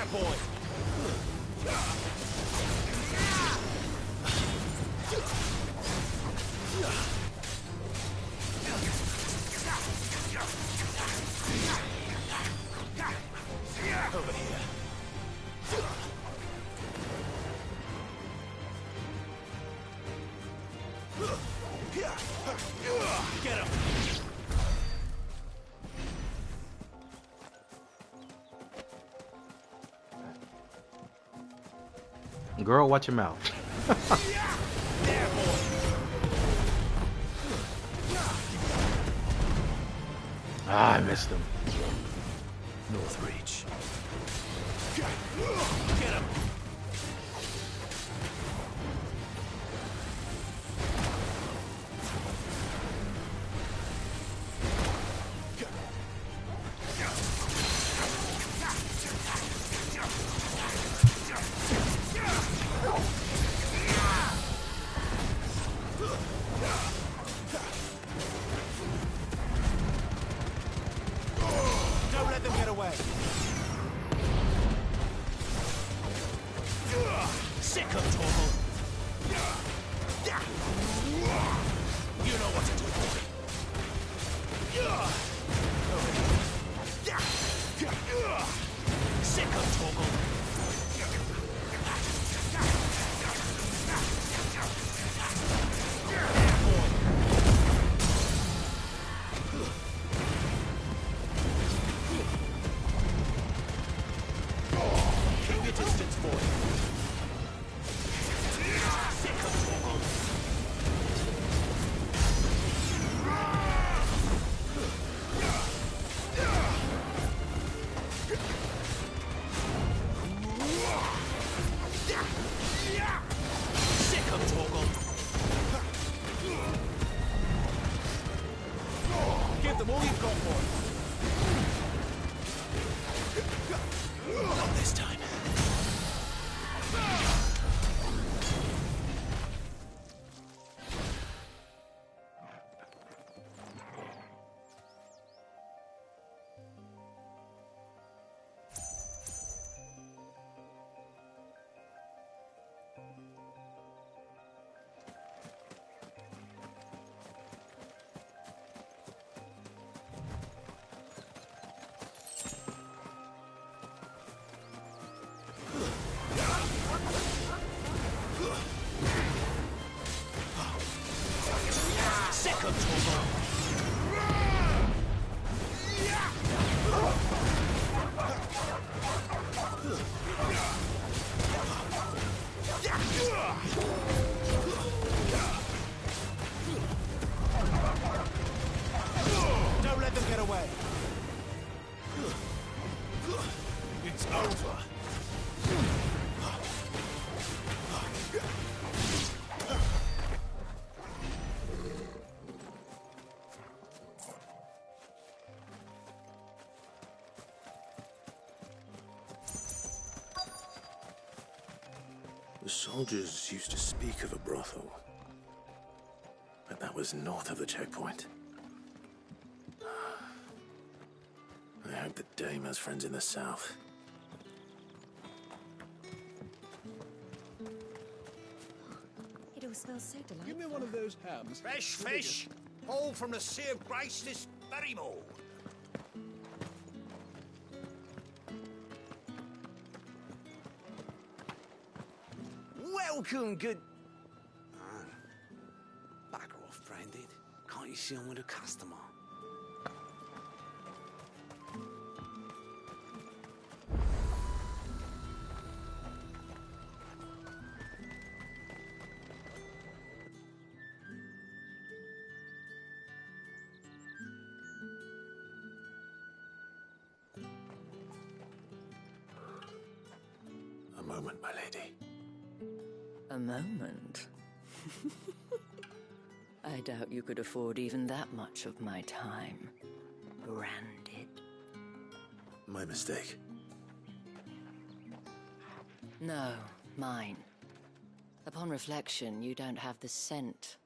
There, boy! Over here. Get him! Girl, watch your mouth. Ah, I missed him. North Reach. Get him! Don't let them get away. Sick of Torval. You know what to do, boy. Sick of Torval. Keep your distance, boy. Sick of Torval. Sick of Torgal. Give them all you've got, boy. Not this time. Sick of Torgal. Don't let them get away. It's over. The soldiers used to speak of a brothel, but that was north of the checkpoint. I hope the dame has friends in the south. It all smells so delightful. Give me one of those hams. Fresh fish, all from the Sea of Grace this very morn. Welcome, good... Back off, Branded. Can't you see I'm with a customer? A moment, my lady. A moment? I doubt you could afford even that much of my time. Branded. My mistake. No, mine. Upon reflection, you don't have the scent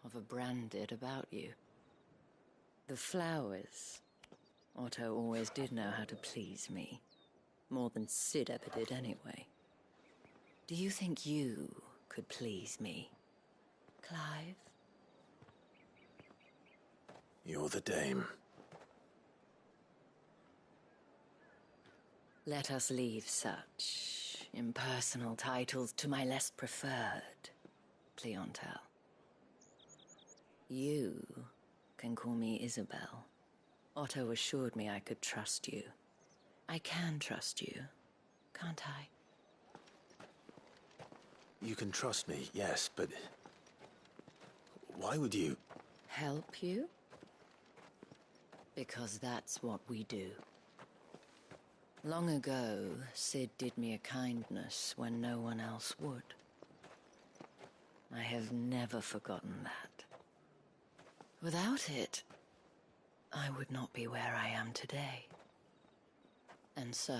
of a branded about you. The flowers. Otto always did know how to please me. More than Sid ever did, anyway. Do you think you could please me, Clive? You're the dame. Let us leave such impersonal titles to my less preferred clientele. You can call me Isabel. Otto assured me I could trust you. I can trust you, can't I? You can trust me, yes, but... why would you... Help you? Because that's what we do. Long ago, Sid did me a kindness when no one else would. I have never forgotten that. Without it, I would not be where I am today. And so,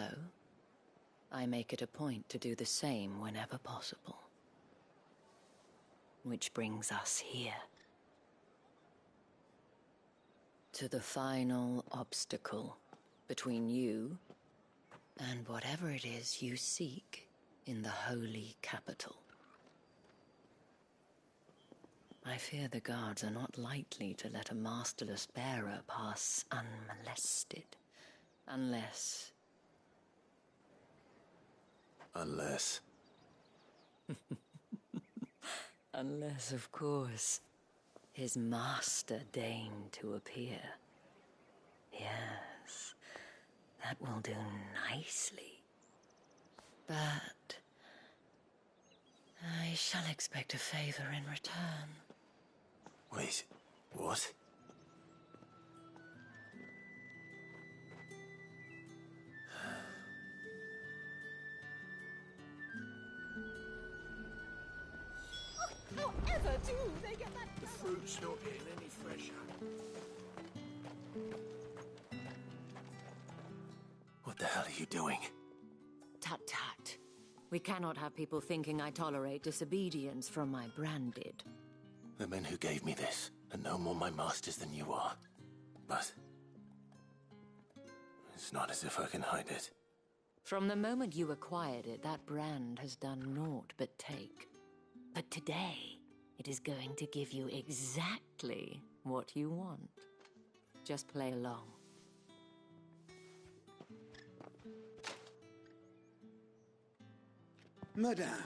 I make it a point to do the same whenever possible. Which brings us here. To the final obstacle between you and whatever it is you seek in the holy capital. I fear the guards are not likely to let a masterless bearer pass unmolested. Unless... Unless... Unless, of course, his master deigned to appear. Yes, that will do nicely. But... I shall expect a favor in return. Wait, what? However do they get that? The fruit's not getting any fresher. What the hell are you doing? Tut-tut. We cannot have people thinking I tolerate disobedience from my branded. The men who gave me this are no more my masters than you are. But... it's not as if I can hide it. From the moment you acquired it, that brand has done naught but take. But today, it is going to give you exactly what you want. Just play along. Madame,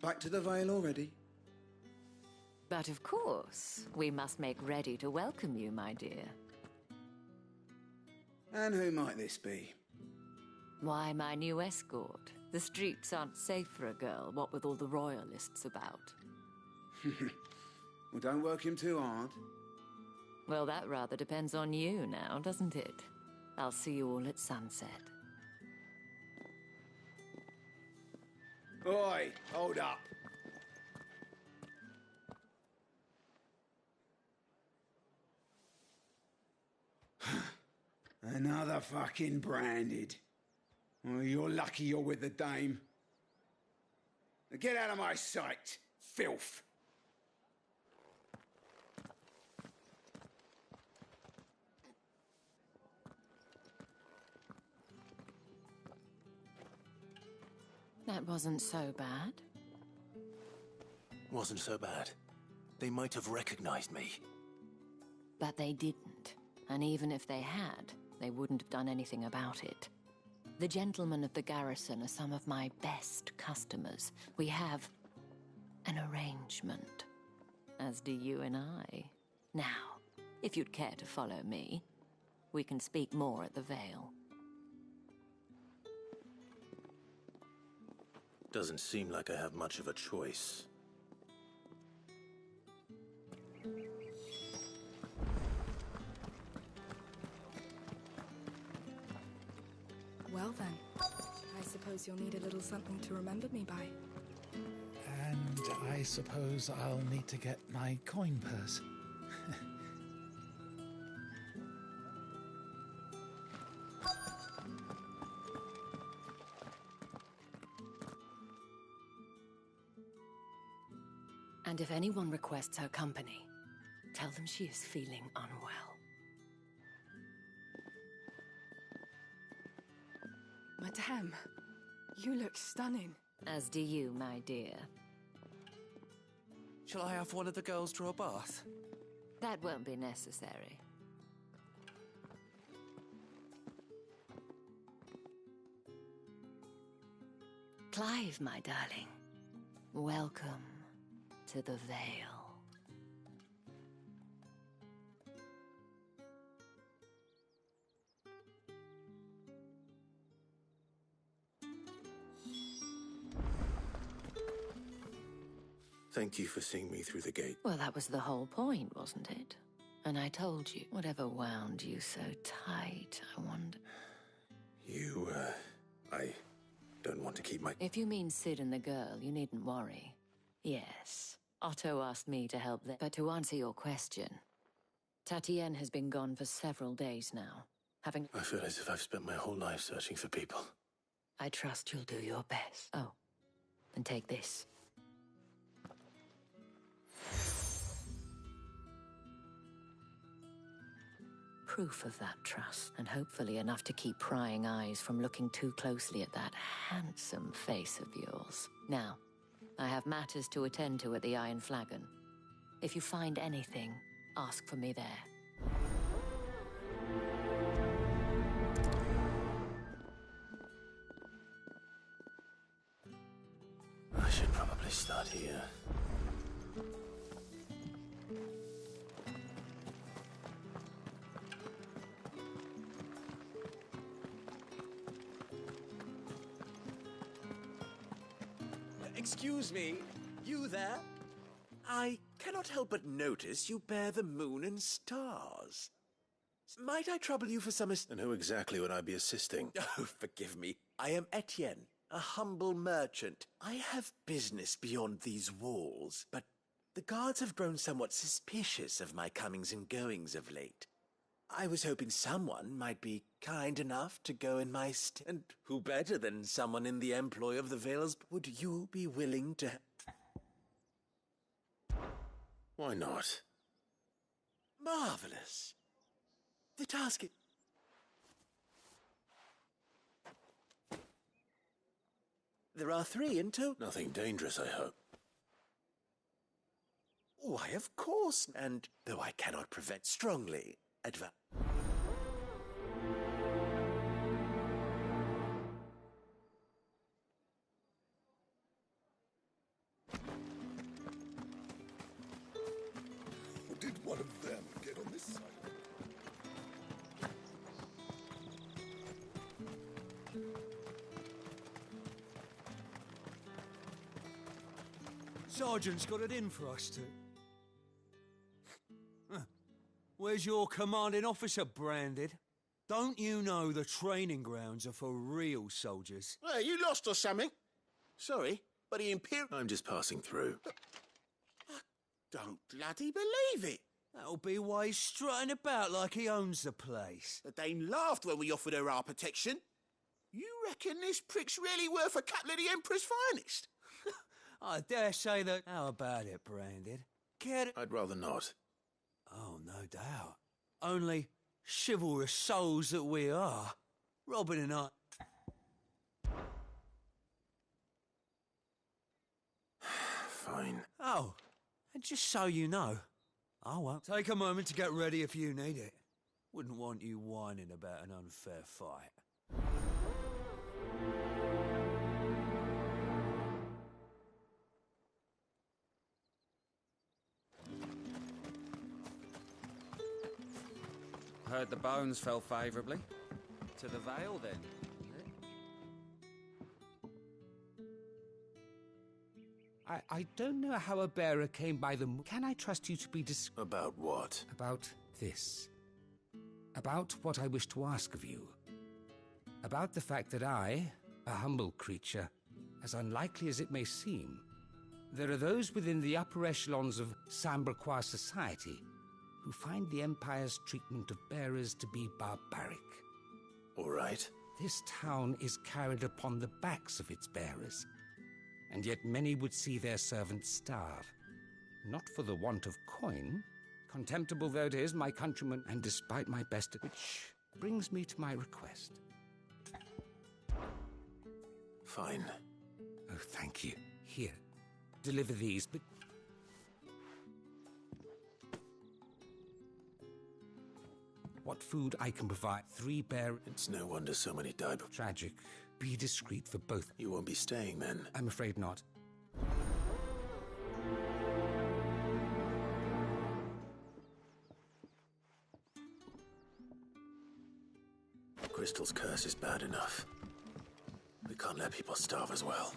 back to the Vale already? But of course, we must make ready to welcome you, my dear. And who might this be? Why, my new escort. The streets aren't safe for a girl, what with all the royalists about. Well, don't work him too hard. Well, that rather depends on you now, doesn't it? I'll see you all at sunset. Oi, hold up. Another fucking branded. Well, you're lucky you're with the dame. Now get out of my sight, filth. That wasn't so bad. Wasn't so bad. They might have recognized me. But they didn't. And even if they had, they wouldn't have done anything about it. The gentlemen of the garrison are some of my best customers. We have an arrangement, as do you and I. Now, if you'd care to follow me, we can speak more at the Vale. Doesn't seem like I have much of a choice. Well then, I suppose you'll need a little something to remember me by. And I suppose I'll need to get my coin purse. And if anyone requests her company, tell them she is feeling unwell. Madame. Tem, you look stunning. As do you, my dear. Shall I have one of the girls draw a bath? That won't be necessary. Clive, my darling. Welcome to the Vale. Thank you for seeing me through the gate. Well, that was the whole point, wasn't it? And I told you, whatever wound you so tight, I wonder... I don't want to keep my... If you mean Sid and the girl, you needn't worry. Yes, Otto asked me to help them. But to answer your question, Tatienne has been gone for several days now, having... I feel as if I've spent my whole life searching for people. I trust you'll do your best. Oh, and take this. Proof of that trust, and hopefully enough to keep prying eyes from looking too closely at that handsome face of yours. Now, I have matters to attend to at the Iron Flagon. If you find anything, ask for me there. I should probably start here. Excuse me, you there? I cannot help but notice you bear the moon and stars. Might I trouble you for some And who exactly would I be assisting? Oh, forgive me. I am Etienne, a humble merchant. I have business beyond these walls, but the guards have grown somewhat suspicious of my comings and goings of late. I was hoping someone might be kind enough to go in my stead. And who better than someone in the employ of the Vales? Would you be willing to... Why not? Marvelous. The task is... There are 3 in total. Nothing dangerous, I hope. Why, of course. And though I cannot prevent strongly, Did one of them get on this side? Sergeant's got it in for us two. Where's your commanding officer, Branded? Don't you know the training grounds are for real soldiers? Hey, you lost or something? Sorry, but the Imperial... I'm just passing through. I don't bloody believe it. That'll be why he's strutting about like he owns the place. The Dame laughed when we offered her our protection. You reckon this prick's really worth a couple of the Emperor's finest? I dare say that... How about it, Branded? Care to... I'd rather not. Oh, no doubt. Only chivalrous souls that we are. Robin and I... Fine. Oh, and just so you know, I won't. Take a moment to get ready if you need it. Wouldn't want you whining about an unfair fight. Heard the bones fell favourably. To the Vale, then. I don't know how a bearer came by them. Can I trust you to be About what? About this. About what I wish to ask of you. About the fact that I, a humble creature, as unlikely as it may seem, there are those within the upper echelons of Samberquois society who find the Empire's treatment of bearers to be barbaric. All right. This town is carried upon the backs of its bearers, and yet many would see their servants starve. Not for the want of coin, contemptible though it is, my countrymen, and despite my best, which brings me to my request. Fine. Oh, thank you. Here, deliver these, but... What food I can provide? 3 bear... It's no wonder so many die. Tragic. Be discreet for both. You won't be staying, then? I'm afraid not. Crystal's curse is bad enough. We can't let people starve as well.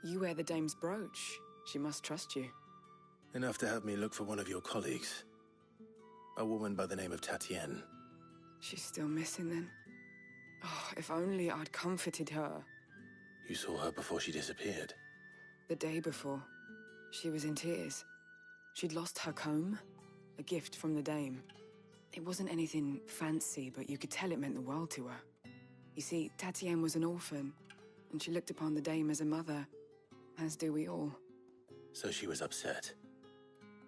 You wear the dame's brooch. She must trust you. Enough to have me look for one of your colleagues. A woman by the name of Tatienne. She's still missing then. Oh, if only I'd comforted her. You saw her before she disappeared? The day before. She was in tears. She'd lost her comb, a gift from the dame. It wasn't anything fancy, but you could tell it meant the world to her. You see, Tatienne was an orphan, and she looked upon the dame as a mother, as do we all. So she was upset.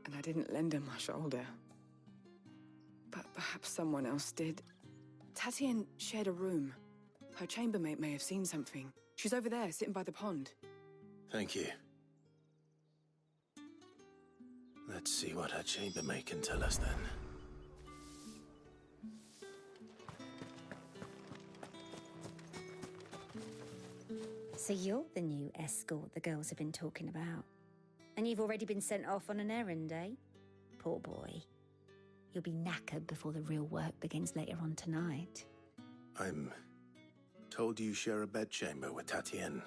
And I didn't lend her my shoulder. But perhaps someone else did. Tatienne shared a room. Her chambermaid may have seen something. She's over there, sitting by the pond. Thank you. Let's see what her chambermaid can tell us then. So you're the new escort the girls have been talking about. And you've already been sent off on an errand, eh? Poor boy. You'll be knackered before the real work begins later on tonight. I'm told you share a bedchamber with Tatienne.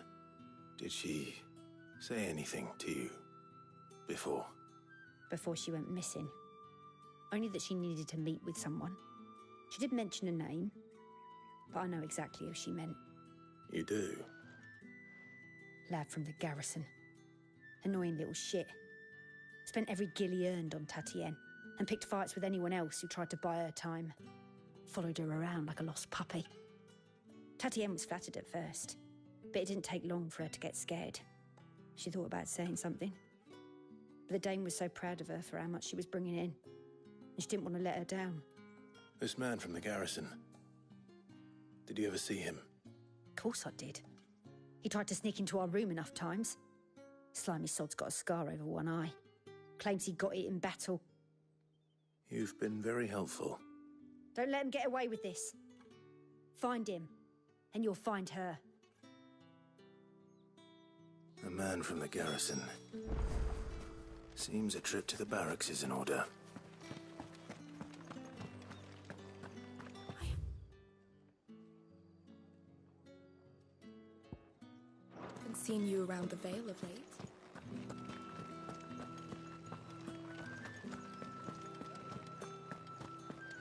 Did she say anything to you before? Before she went missing. Only that she needed to meet with someone. She did mention a name, but I know exactly who she meant. You do? Lad from the garrison. Annoying little shit. Spent every guil he earned on Tatienne, and picked fights with anyone else who tried to buy her time. Followed her around like a lost puppy. Tatienne was flattered at first, but it didn't take long for her to get scared. She thought about saying something. But the dame was so proud of her for how much she was bringing in, and she didn't want to let her down. This man from the garrison. Did you ever see him? Of course I did. He tried to sneak into our room enough times. Slimy sod's got a scar over one eye. Claims he got it in battle. You've been very helpful. Don't let him get away with this. Find him, and you'll find her. A man from the garrison. Seems a trip to the barracks is in order. Haven't seen you around the Vale of late.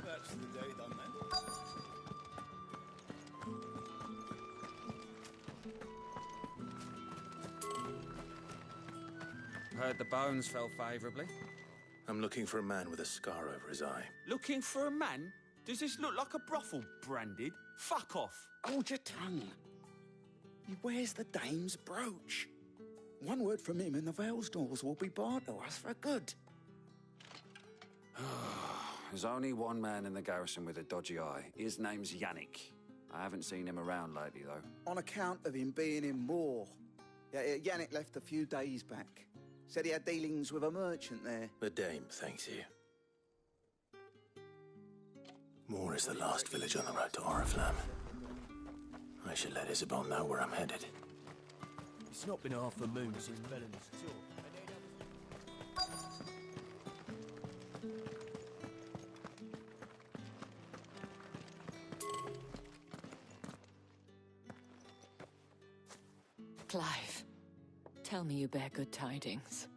That's the day done then. Heard the bones fell favourably. I'm looking for a man with a scar over his eye. Looking for a man? Does this look like a brothel, Branded? Fuck off. Hold your tongue. He wears the dame's brooch. One word from him and the Vale's doors will be barred to us for good. There's only one man in the garrison with a dodgy eye. His name's Yannick. I haven't seen him around lately, though. On account of him being in war. Yeah, Yannick left a few days back. Said he had dealings with a merchant there. The dame thanks you. Moor is the last village on the road to Oriflamme. I should let Isabel know where I'm headed. It's not been half a moon since Melon's tour. Clive, tell me you bear good tidings.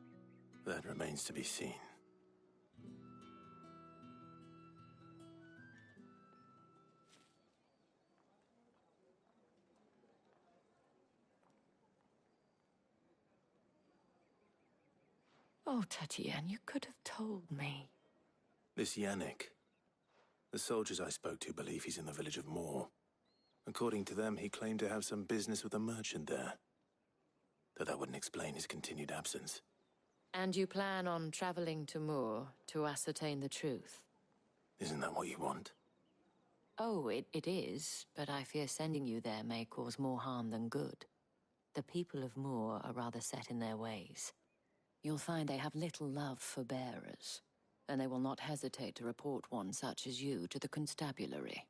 That remains to be seen. Oh, Tatienne, you could have told me. This Yannick. The soldiers I spoke to believe he's in the village of Moor. According to them, he claimed to have some business with a merchant there. Though that wouldn't explain his continued absence. And you plan on traveling to Moor to ascertain the truth? Isn't that what you want? Oh, it is, but I fear sending you there may cause more harm than good. The people of Moor are rather set in their ways. You'll find they have little love for bearers, and they will not hesitate to report one such as you to the constabulary.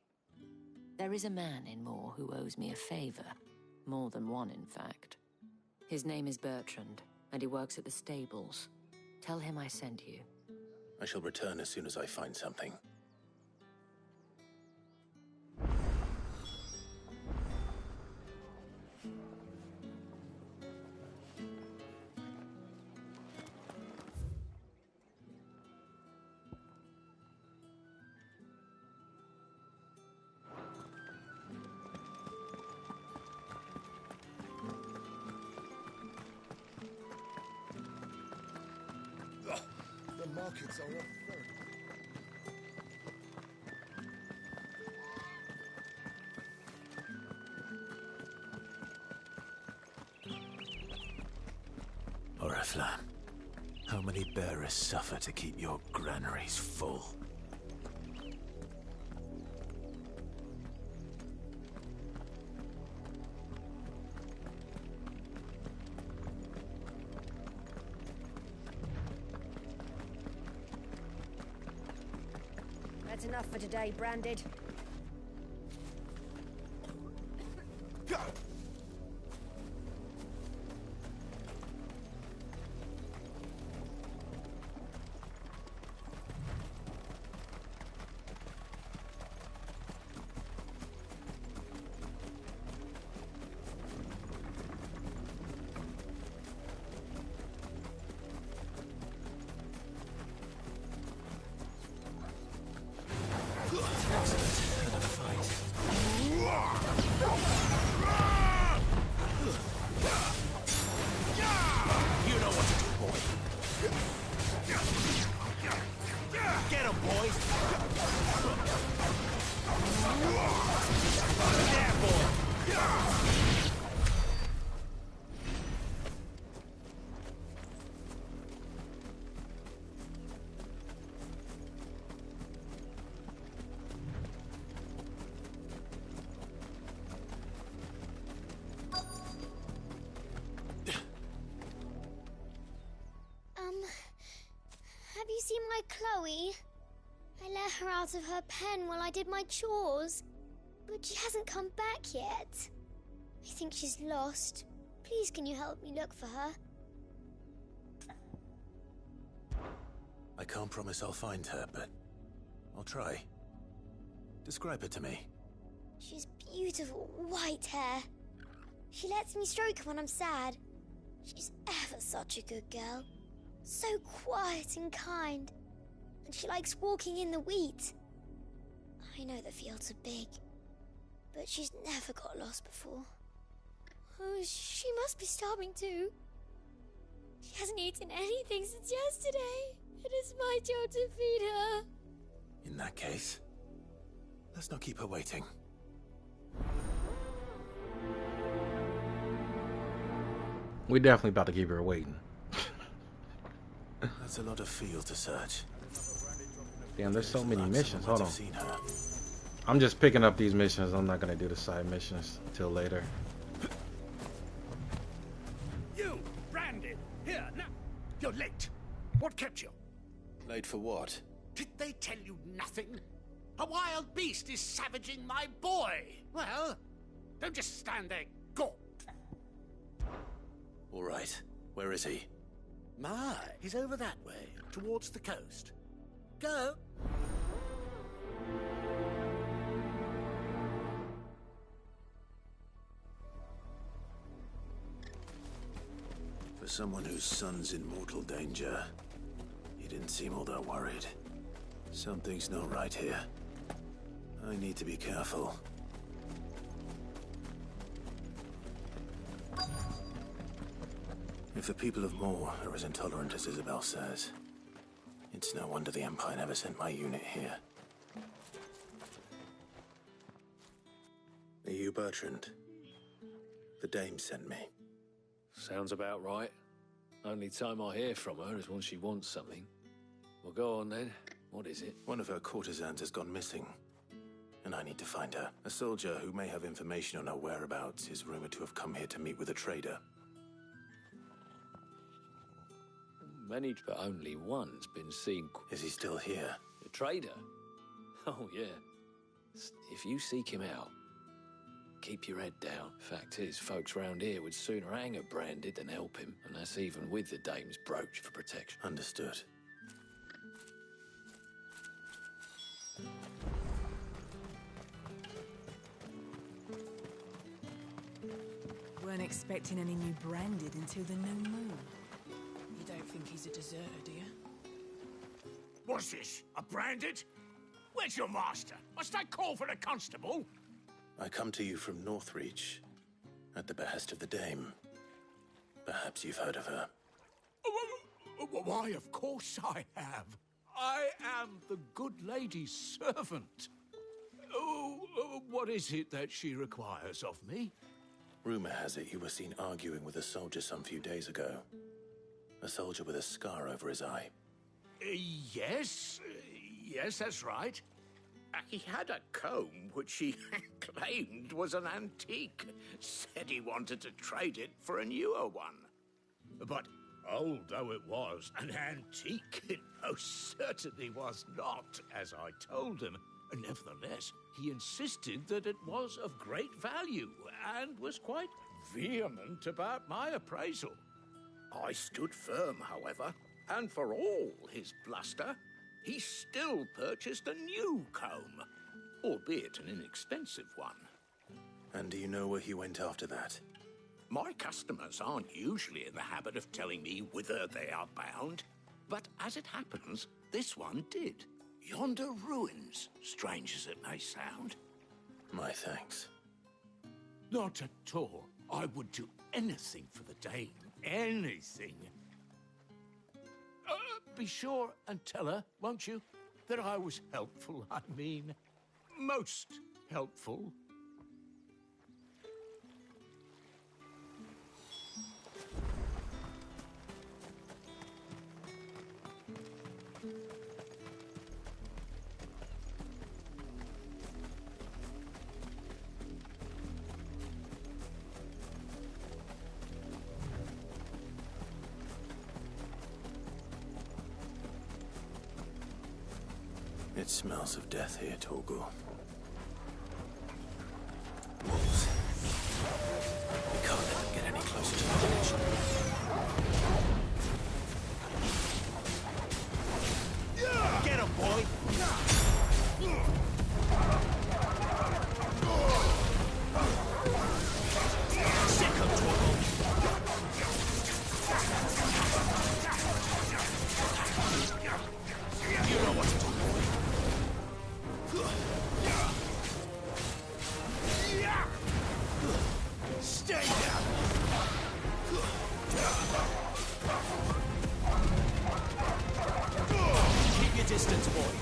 There is a man in Moor who owes me a favor. More than one, in fact. His name is Bertrand, and he works at the stables. Tell him I sent you. I shall return as soon as I find something. The markets are up very... Oriflamme, how many bearers suffer to keep your granaries full? That's enough for today, Branded. Have you seen my Chloe? I let her out of her pen while I did my chores, but she hasn't come back yet. I think she's lost. Please, can you help me look for her? I can't promise I'll find her, but I'll try. Describe her to me. She's beautiful white hair. She lets me stroke her when I'm sad. She's ever such a good girl. So quiet and kind. And she likes walking in the wheat. I know the fields are big, but she's never got lost before. Oh, she must be starving too. She hasn't eaten anything since yesterday. It is my job to feed her. In that case, let's not keep her waiting. We definitely about to keep her waiting. That's a lot of field to search. Damn, there's so many missions. Hold on. I'm just picking up these missions. I'm not gonna do the side missions till later. You, Branded, here, now. You're late. What kept you? Late for what? Did they tell you nothing? A wild beast is savaging my boy. Well, don't just stand there, gawp. All right. Where is he? My, he's over that way, towards the coast. Go. For someone whose son's in mortal danger, he didn't seem all that worried. Something's not right here. I need to be careful. If the people of Moor are as intolerant as Isabel says, It's no wonder the Empire never sent my unit here. Are you Bertrand? The Dame sent me. Sounds about right. Only time I hear from her is when she wants something. Well, go on then. What is it? One of her courtesans has gone missing, and I need to find her. A soldier who may have information on her whereabouts is rumored to have come here to meet with a trader. Many, but only one's been seen. Is he still here? The trader? Oh, yeah. If you seek him out, keep your head down. Fact is, folks round here would sooner hang her branded than help him, and that's even with the Dame's brooch for protection. Understood. Weren't expecting any new branded until the new moon. You don't think he's a deserter, do you? What's this? A branded? Where's your master? Must I call for the constable? I come to you from Northreach, at the behest of the Dame. Perhaps you've heard of her. Why, of course I have. I am the good lady's servant. What is it that she requires of me? Rumor has it you were seen arguing with a soldier some few days ago. A soldier with a scar over his eye. Yes, that's right. He had a comb which he claimed was an antique. Said he wanted to trade it for a newer one. But old though it was, an antique it most certainly was not, as I told him. Nevertheless, he insisted that it was of great value and was quite vehement about my appraisal. I stood firm, however, and for all his bluster, he still purchased a new comb, albeit an inexpensive one. And do you know where he went after that? My customers aren't usually in the habit of telling me whither they are bound, but as it happens, this one did. Yonder ruins, strange as it may sound. My thanks. Not at all. I would do anything for the Dame. Anything. Be sure and tell her, won't you, that I was helpful. I mean, most helpful. It smells of death here, Torgul. Wolves. We can't let them get any closer to the village. Get him, boy! Sick of Torgul! You know what to do. Stay down! Keep your distance, boy.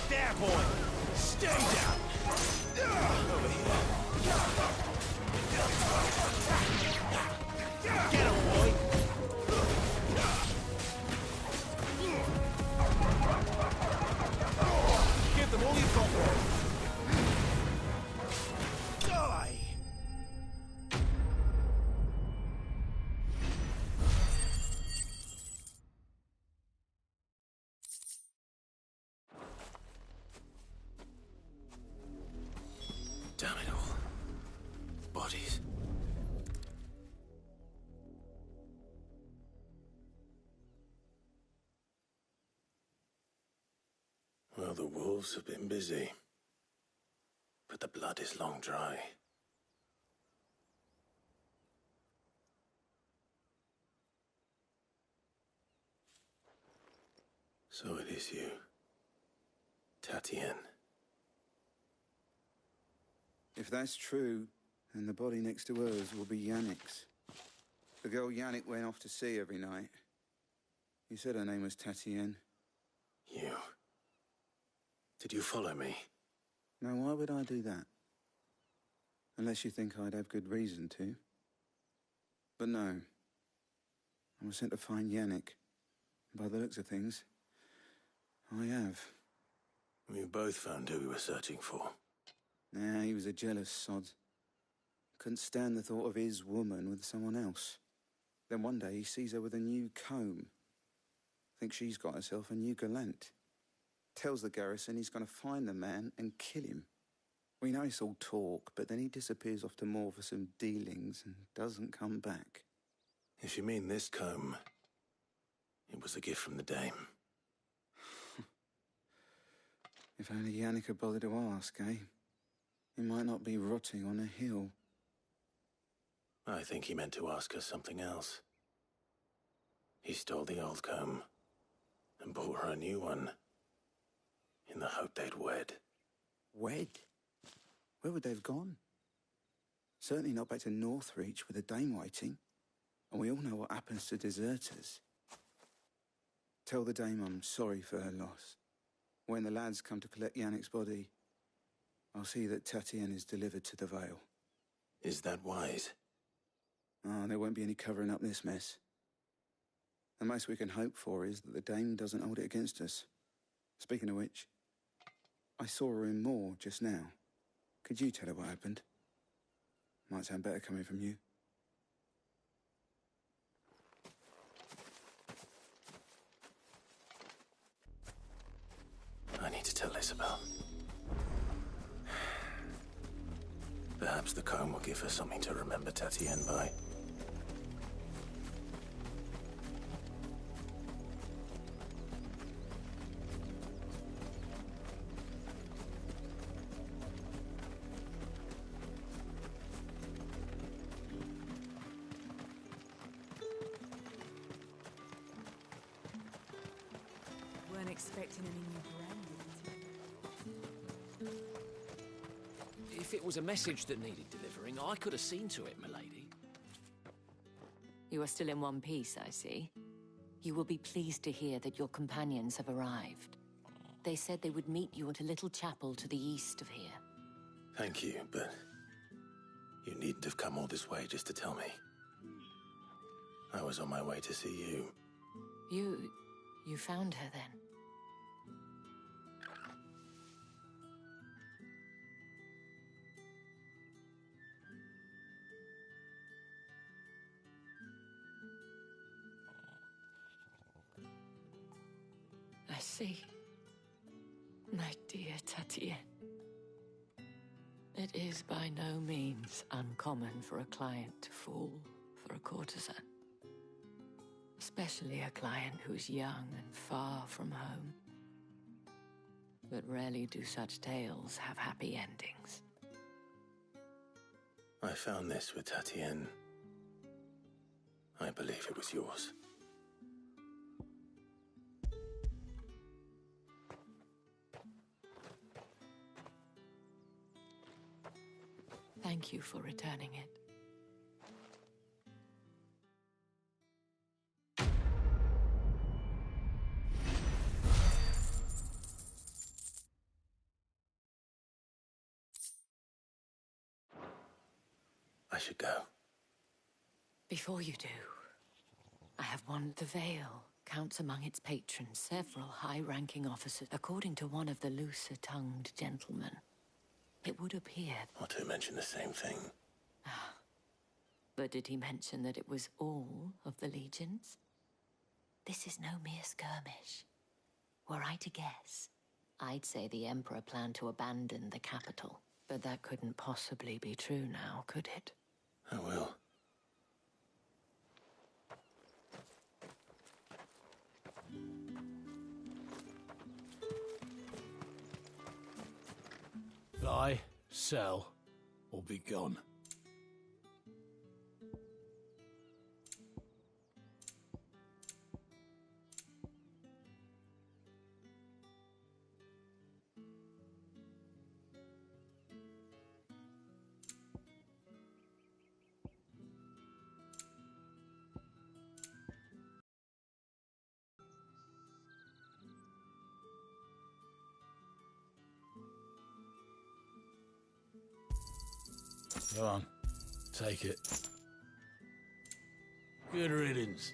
There, boy! Stay down! Over here. Get him, boy! Give them all you've got. Die! Damn it all. Bodies. Well, the wolves have been busy. But the blood is long dry. So it is you, Tatien. If that's true, then the body next to hers will be Yannick's. The girl Yannick went off to sea every night. You said her name was Tatien. You... Did you follow me? Now, why would I do that? Unless you think I'd have good reason to. But no. I was sent to find Yannick. By the looks of things, I have. We both found who we were searching for. Nah, he was a jealous sod. Couldn't stand the thought of his woman with someone else. Then one day he sees her with a new comb. Thinks she's got herself a new gallant. Tells the garrison he's going to find the man and kill him. We know it's all talk, but then he disappears off to Moor for some dealings and doesn't come back. If you mean this comb, it was a gift from the dame. If only Yannick had bothered to ask, eh? He might not be rotting on a hill. I think he meant to ask her something else. He stole the old comb and bought her a new one in the hope they'd wed. Wed? Where would they have gone? Certainly not back to Northreach with a dame waiting. And we all know what happens to deserters. Tell the dame I'm sorry for her loss. When the lads come to collect Yannick's body, I'll see that Tatien is delivered to the Vale. Is that wise? Ah, there won't be any covering up this mess. The most we can hope for is that the dame doesn't hold it against us. Speaking of which, I saw her in Moor just now. Could you tell her what happened? Might sound better coming from you. I need to tell Isabel. Perhaps the comb will give her something to remember Tatien by. Weren't expecting any new branding. If it was a message that needed delivering, I could have seen to it, milady. You are still in one piece, I see. You will be pleased to hear that your companions have arrived. They said they would meet you at a little chapel to the east of here. Thank you, but you needn't have come all this way just to tell me. I was on my way to see you. You found her then? I see. My dear Tatien. It is by no means uncommon for a client to fall for a courtesan. Especially a client who's young and far from home. But rarely do such tales have happy endings. I found this with Tatien. I believe it was yours. Thank you for returning it. I should go. Before you do, I have warned the Vale counts among its patrons several high-ranking officers, according to one of the looser-tongued gentlemen. It would appear... Or to mention the same thing. But did he mention that it was all of the legions? This is no mere skirmish. Were I to guess, I'd say the Emperor planned to abandon the capital. But that couldn't possibly be true now, could it? I will. Buy, sell, or be gone. Go on. Take it. Good riddance.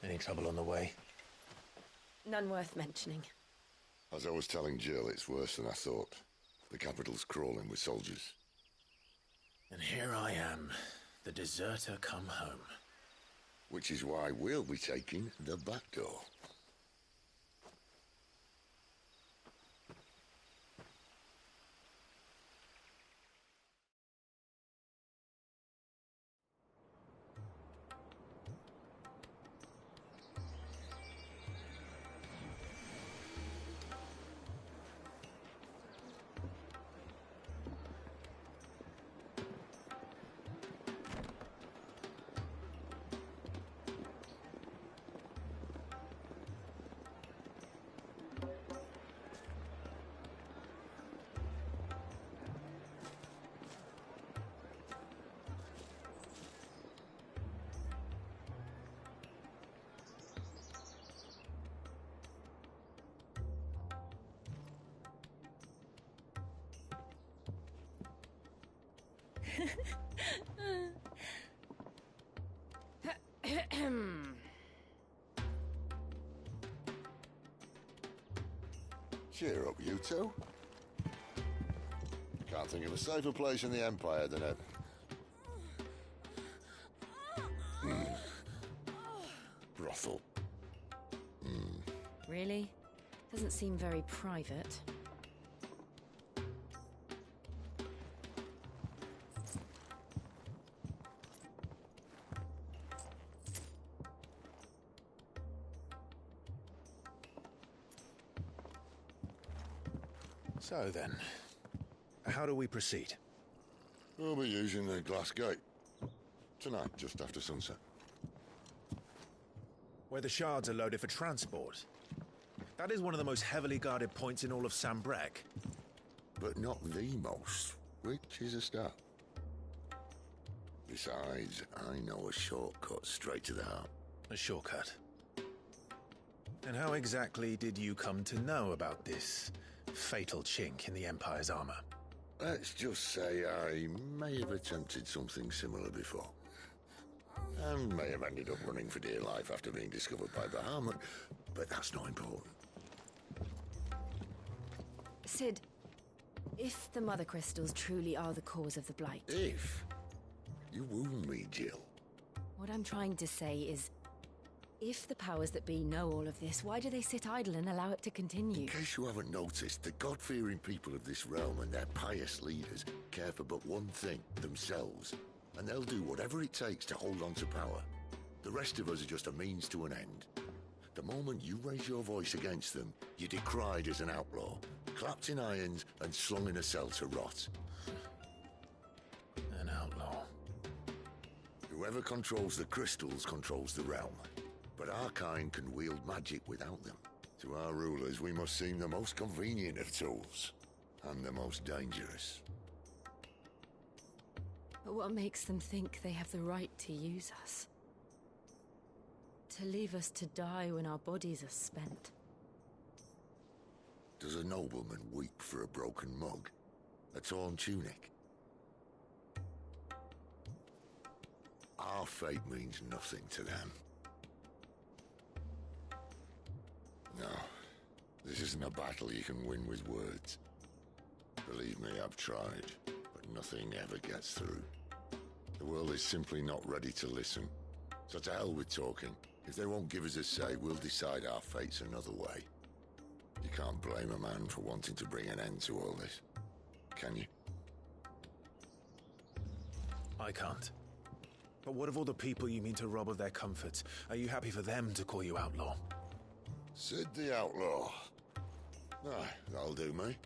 Any trouble on the way? None worth mentioning. As I was telling Jill, it's worse than I thought. The capital's crawling with soldiers. And here I am, the deserter come home. Which is why we'll be taking the back door. Cheer up, you two. Can't think of a safer place in the Empire than a... brothel. Really? Doesn't seem very private. So then, how do we proceed? We'll be using the glass gate. Tonight, just after sunset. Where the shards are loaded for transport. That is one of the most heavily guarded points in all of Sambrek. But not the most, which is a start. Besides, I know a shortcut straight to the heart. A shortcut? And how exactly did you come to know about this fatal chink in the Empire's armor? Let's just say I may have attempted something similar before. And may have ended up running for dear life after being discovered by Bahamut, but that's not important. Sid, if the Mother Crystals truly are the cause of the Blight... If? You wound me, Jill. What I'm trying to say is, if the powers that be know all of this, why do they sit idle and allow it to continue? In case you haven't noticed, the God-fearing people of this realm and their pious leaders care for but one thing, themselves. And they'll do whatever it takes to hold on to power. The rest of us are just a means to an end. The moment you raise your voice against them, you're decried as an outlaw, clapped in irons and slung in a cell to rot. An outlaw. Whoever controls the crystals controls the realm. But our kind can wield magic without them. To our rulers, we must seem the most convenient of tools. And the most dangerous. But what makes them think they have the right to use us? To leave us to die when our bodies are spent? Does a nobleman weep for a broken mug? A torn tunic? Our fate means nothing to them. No, this isn't a battle you can win with words. Believe me, I've tried, but nothing ever gets through. The world is simply not ready to listen. So to hell with talking. If they won't give us a say, we'll decide our fates another way. You can't blame a man for wanting to bring an end to all this, can you? I can't. But what of all the people you mean to rob of their comforts? Are you happy for them to call you outlaw? Sid the Outlaw. Aye, that'll do me.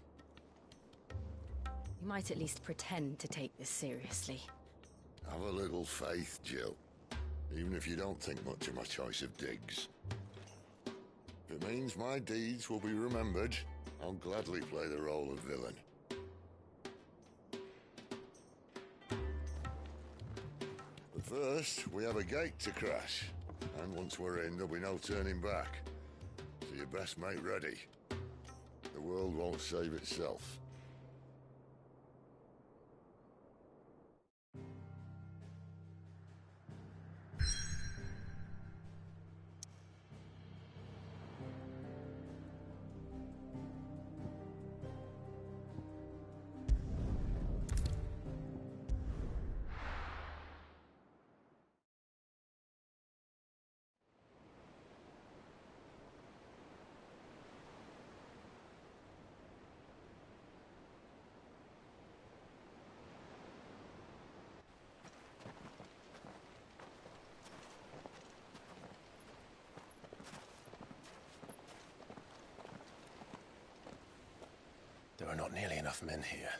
You might at least pretend to take this seriously. Have a little faith, Jill. Even if you don't think much of my choice of digs. If it means my deeds will be remembered, I'll gladly play the role of villain. But first, we have a gate to crash. And once we're in, there'll be no turning back. So you best make ready. The world won't save itself. There are not nearly enough men here.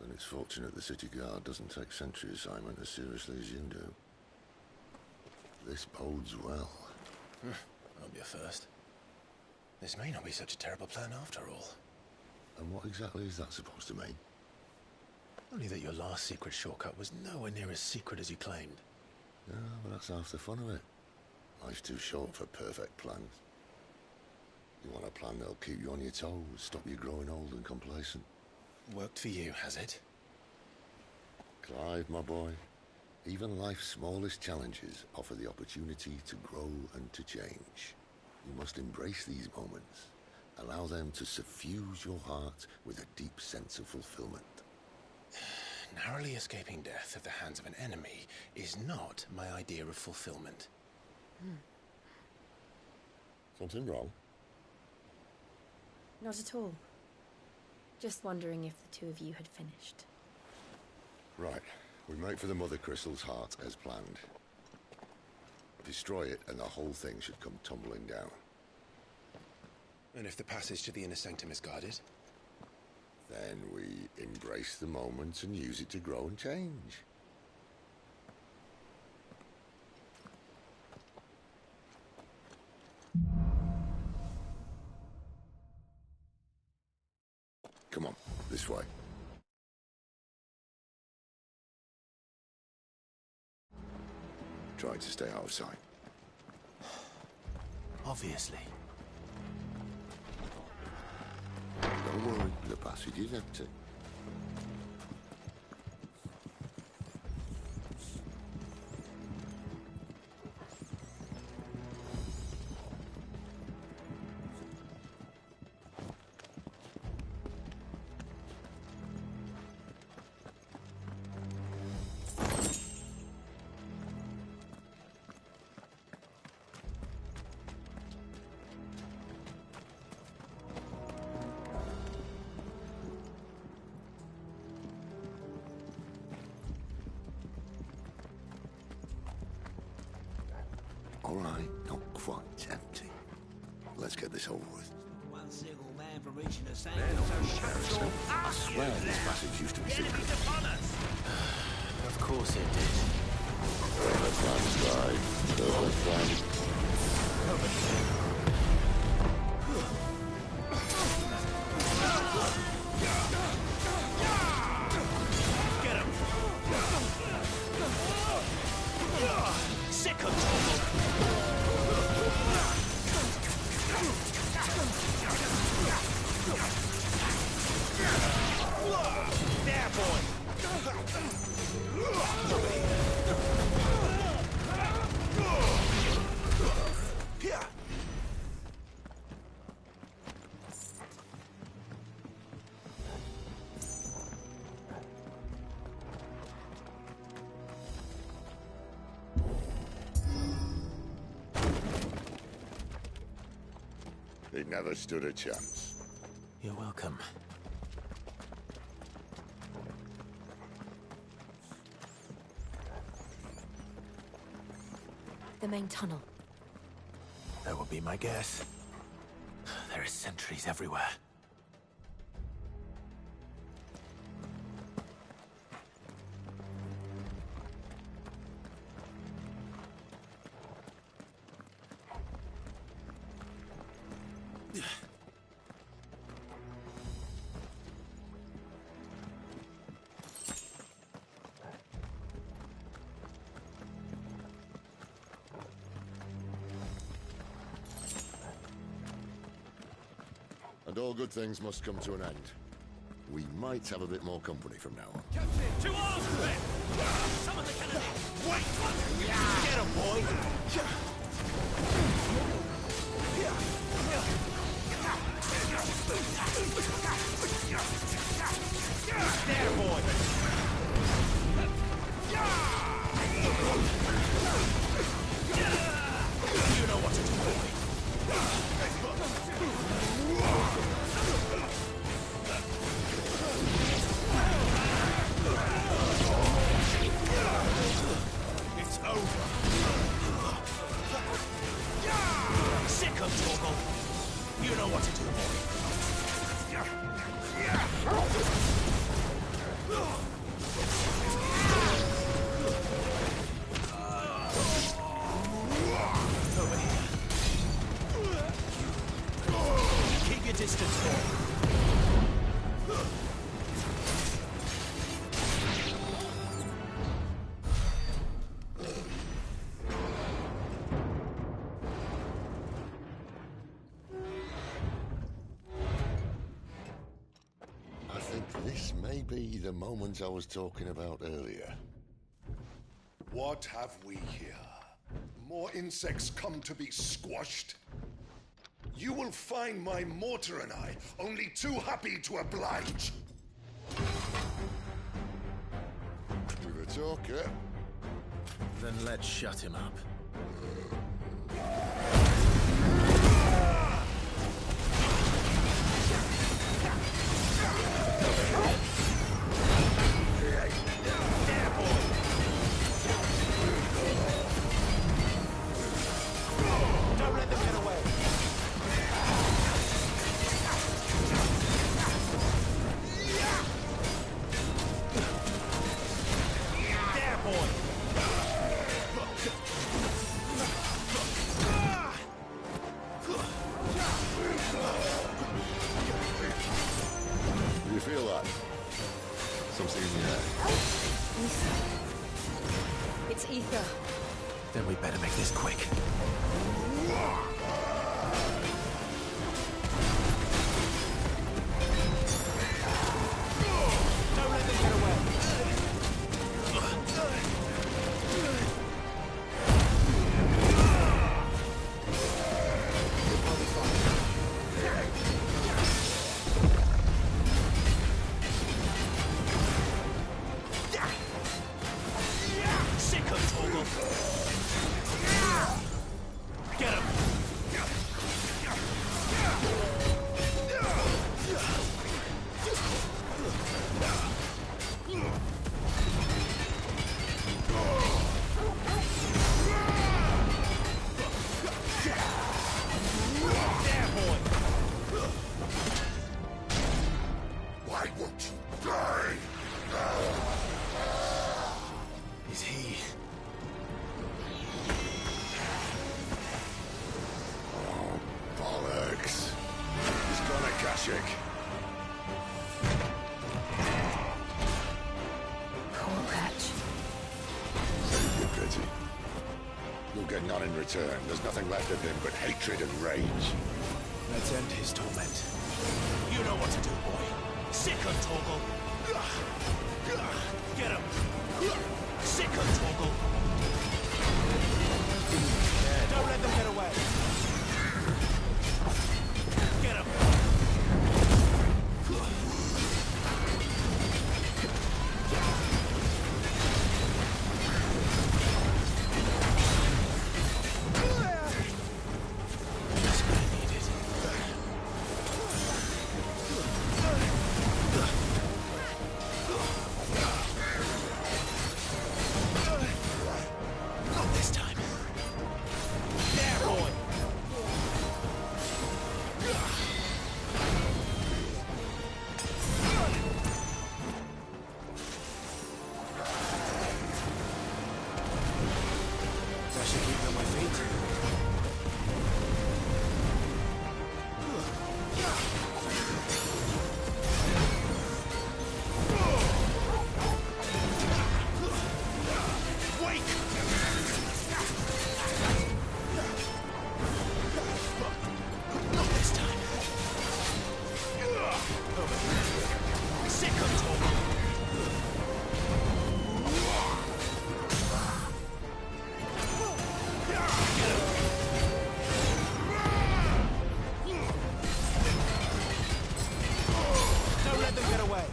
Then it's fortunate the city guard doesn't take sentry assignment as seriously as you do. This bodes well. Won't be a first. This may not be such a terrible plan after all. And what exactly is that supposed to mean? Only that your last secret shortcut was nowhere near as secret as you claimed. Yeah, but that's half the fun of it. Life's too short for perfect plans. You want a plan that'll keep you on your toes, stop you growing old and complacent. Worked for you, has it? Clive, my boy, even life's smallest challenges offer the opportunity to grow and to change. You must embrace these moments. Allow them to suffuse your heart with a deep sense of fulfillment. Narrowly escaping death at the hands of an enemy is not my idea of fulfillment. Something wrong? Not at all. Just wondering if the two of you had finished. Right. We make for the Mother Crystal's heart as planned. Destroy it and the whole thing should come tumbling down. And if the passage to the inner sanctum is guarded? Then we embrace the moment and use it to grow and change. Come on, this way. Try to stay out of sight. Obviously. Don't worry, the passage is empty. All right, not quite empty. Let's get this over with. One single man from reaching the same. I swear this passage used to be secret. Of course it did. Perfect plan, Clive. Perfect plan. Get him! Sick of there, boy! It never stood a chance. You're welcome. The main tunnel. That would be my guess. There are sentries everywhere. And all good things must come to an end. We might have a bit more company from now on. Captain, to arms, men! Summon the cannon! Wait! Get him, boy! There, boy! You know what to do, boy! It's over. Sick of Torgal. You know what to do, boy. Over here. Keep your distance, boy. I think this may be the moment I was talking about earlier. What have we here? More insects come to be squashed? You will find my mortar and I only too happy to oblige. With a talker. Then let's shut him up. Don't let them get away. There, boy. Do you feel that? Something in your head? It's ether. Then we better make this quick. Don't let them get away. Sick of Torgal. Get him. There, boy. Why won't you die? Is he? Oh, bollocks. He's gone Akashic. Poor wretch. Save your pity. You'll get none in return. There's nothing left of him but hatred and rage. Let's end his torment. You know what to do, boy. Sick of Torgal. Get him. Sick of Torgal. Don't let them get away. Get him. That's what I needed. Let them get away.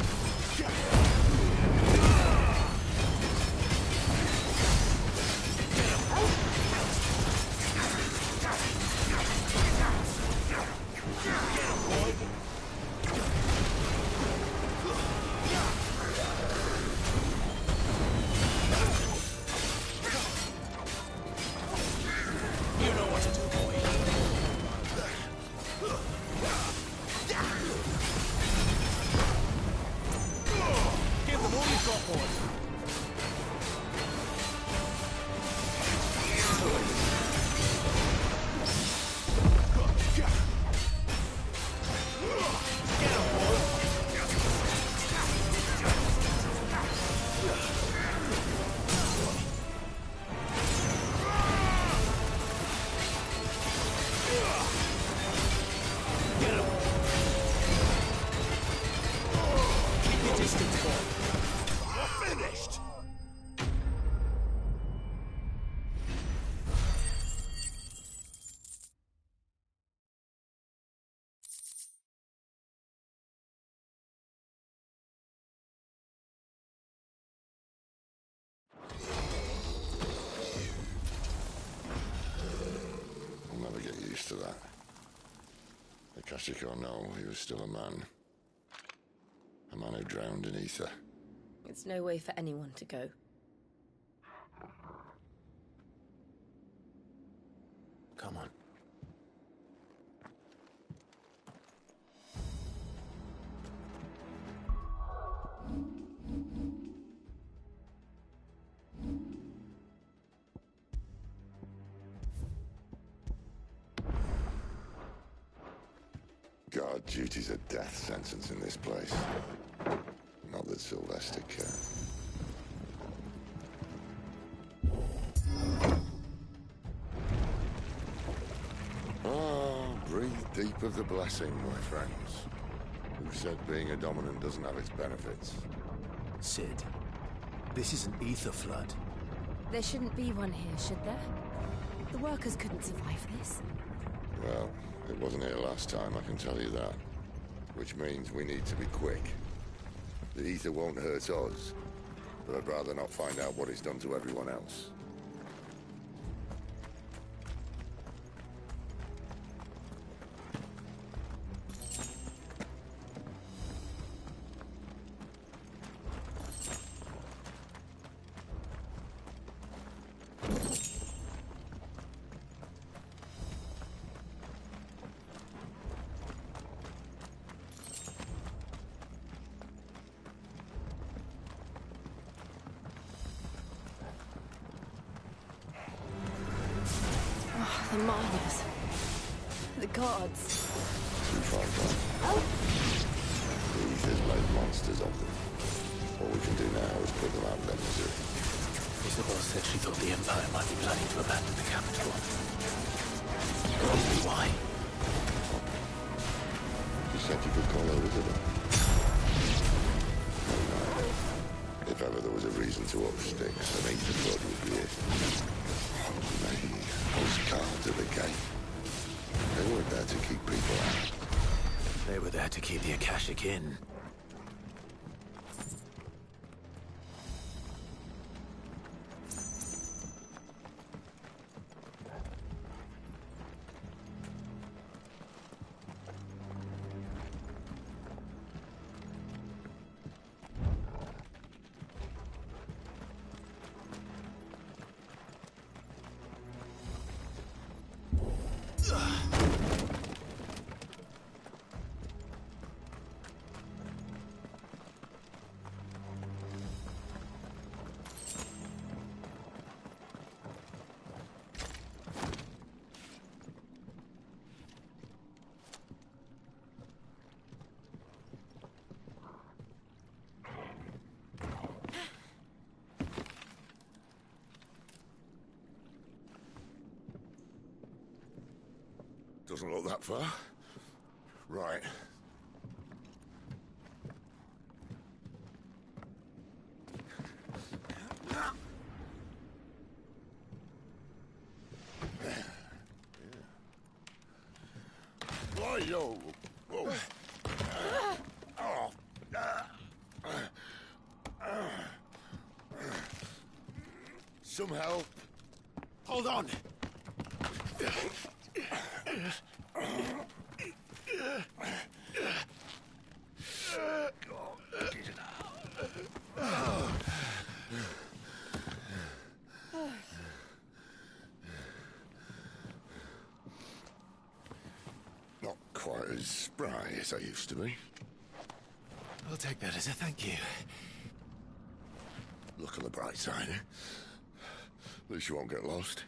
To that. Akashic or no, he was still a man. A man who drowned in ether. It's no way for anyone to go. Come on. Guard duty's a death sentence in this place. Not that Sylvester cared. Breathe deep of the blessing, my friends. Who said being a dominant doesn't have its benefits? Sid, this is an ether flood. There shouldn't be one here, should there? The workers couldn't survive this. Well, it wasn't here last time, I can tell you that. Which means we need to be quick. The ether won't hurt us, but I'd rather not find out what it's done to everyone else. The miners. The gods. Too far gone. The ether's made monsters of them. All we can do now is put them out of their misery. Isabel said she thought the Empire might be planning to abandon the capital. Why? You said you could call her Isabel. No. If ever there was a reason to up sticks, an ether flood would be it. Postcards at the gate. They weren't there to keep people out. They were there to keep the Akashic in. Doesn't look that far. Right. Why, yo? Whoa. Oh. Somehow. Hold on. Not quite as spry as I used to be. I'll take that as a thank you. Look on the bright side, eh? At least you won't get lost.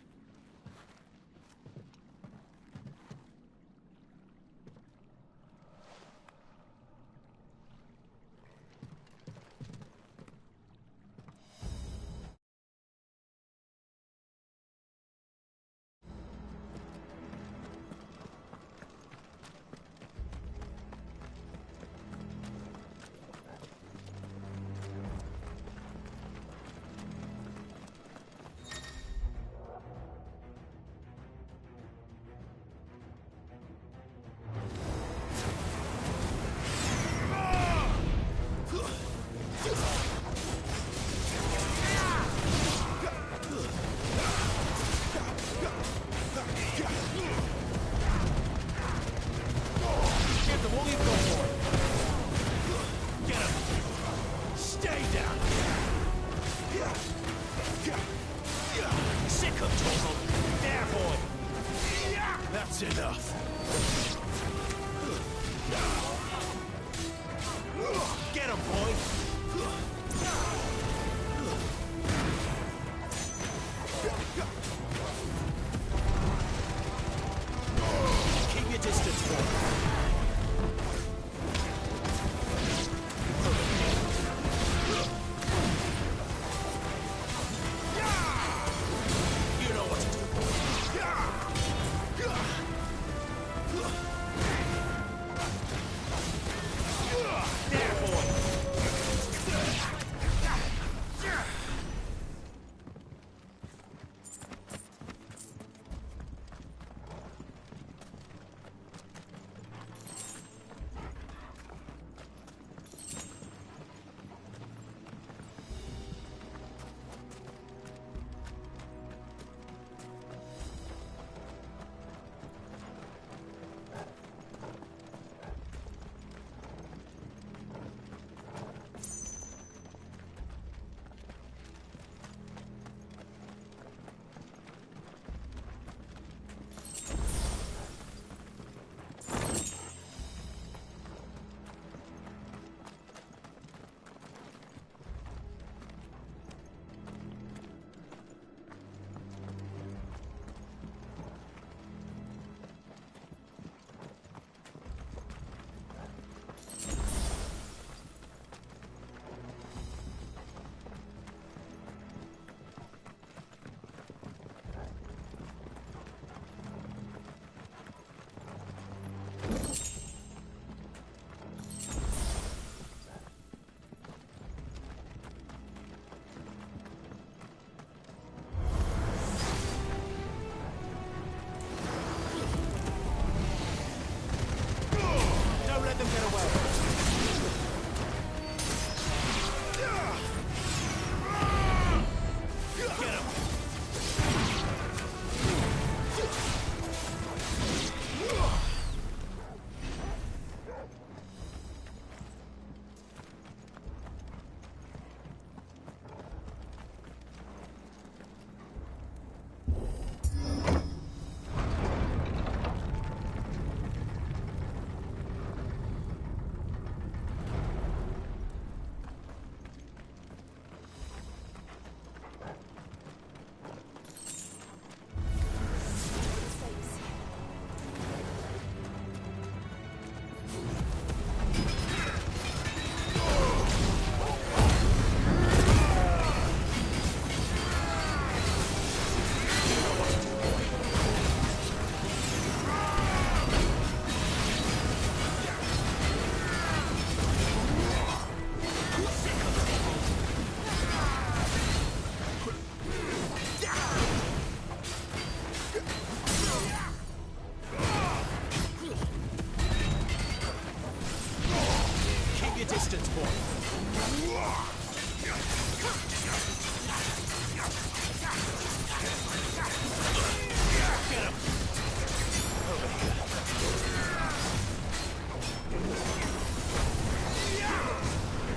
distance, boy.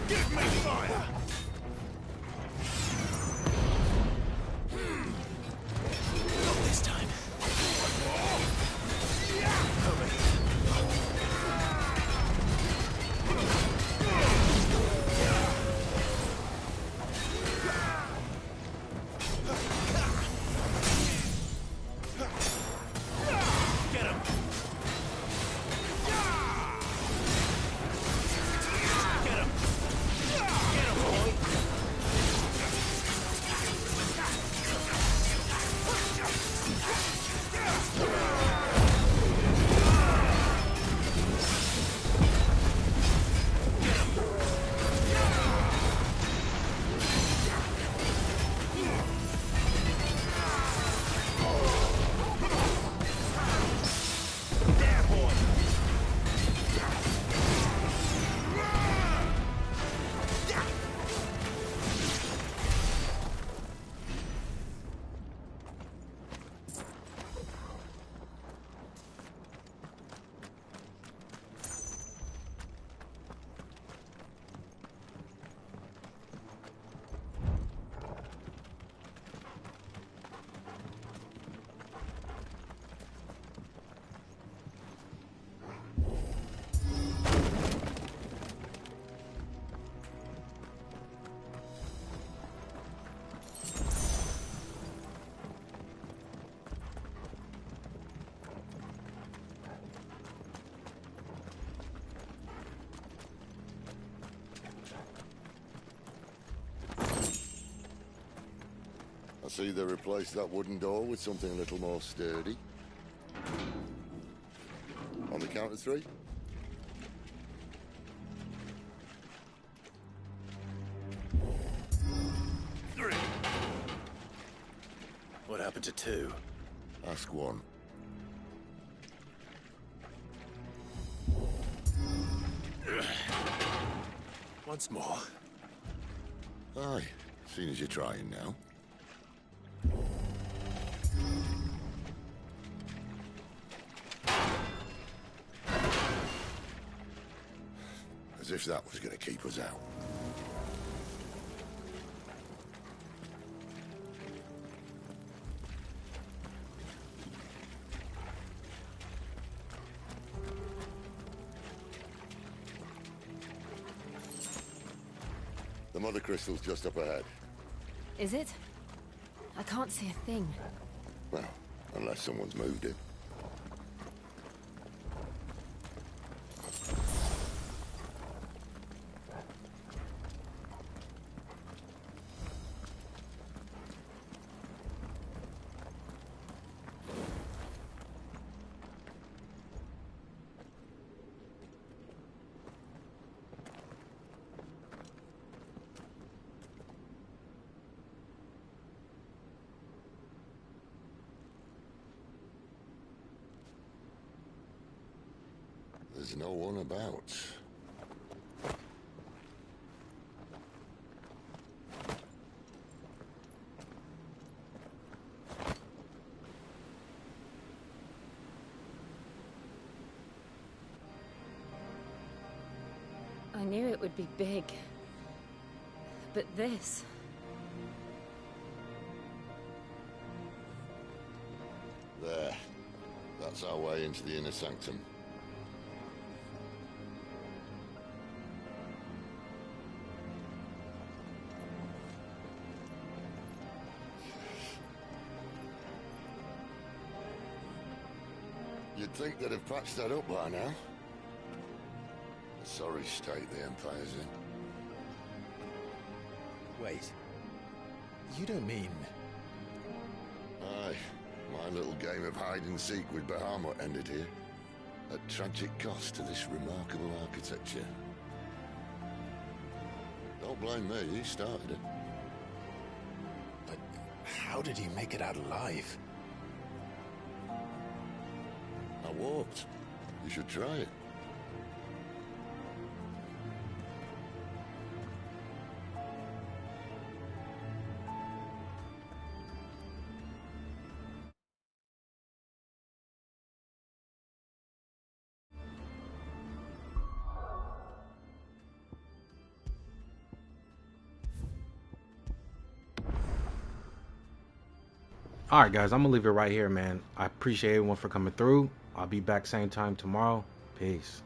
Give me fire! Not this time. Over here. I see they replaced that wooden door with something a little more sturdy. On the count of 3? What happened to 2? Ask 1. Once more. Aye, seeing as you're trying now. As if that was going to keep us out. The mother crystal's just up ahead. Is it? I can't see a thing. Well, unless someone's moved it. There's no one about. I knew it would be big. But this... There. That's our way into the inner sanctum. You'd think they'd have patched that up by now. A sorry state the Empire's in. Wait. You don't mean... Aye. My little game of hide-and-seek with Bahamut ended here. At tragic cost to this remarkable architecture. Don't blame me, he started it. But how did he make it out alive? I walked. You should try it. Alright guys, I'm gonna leave it right here, man. I appreciate everyone for coming through. I'll be back same time tomorrow. Peace.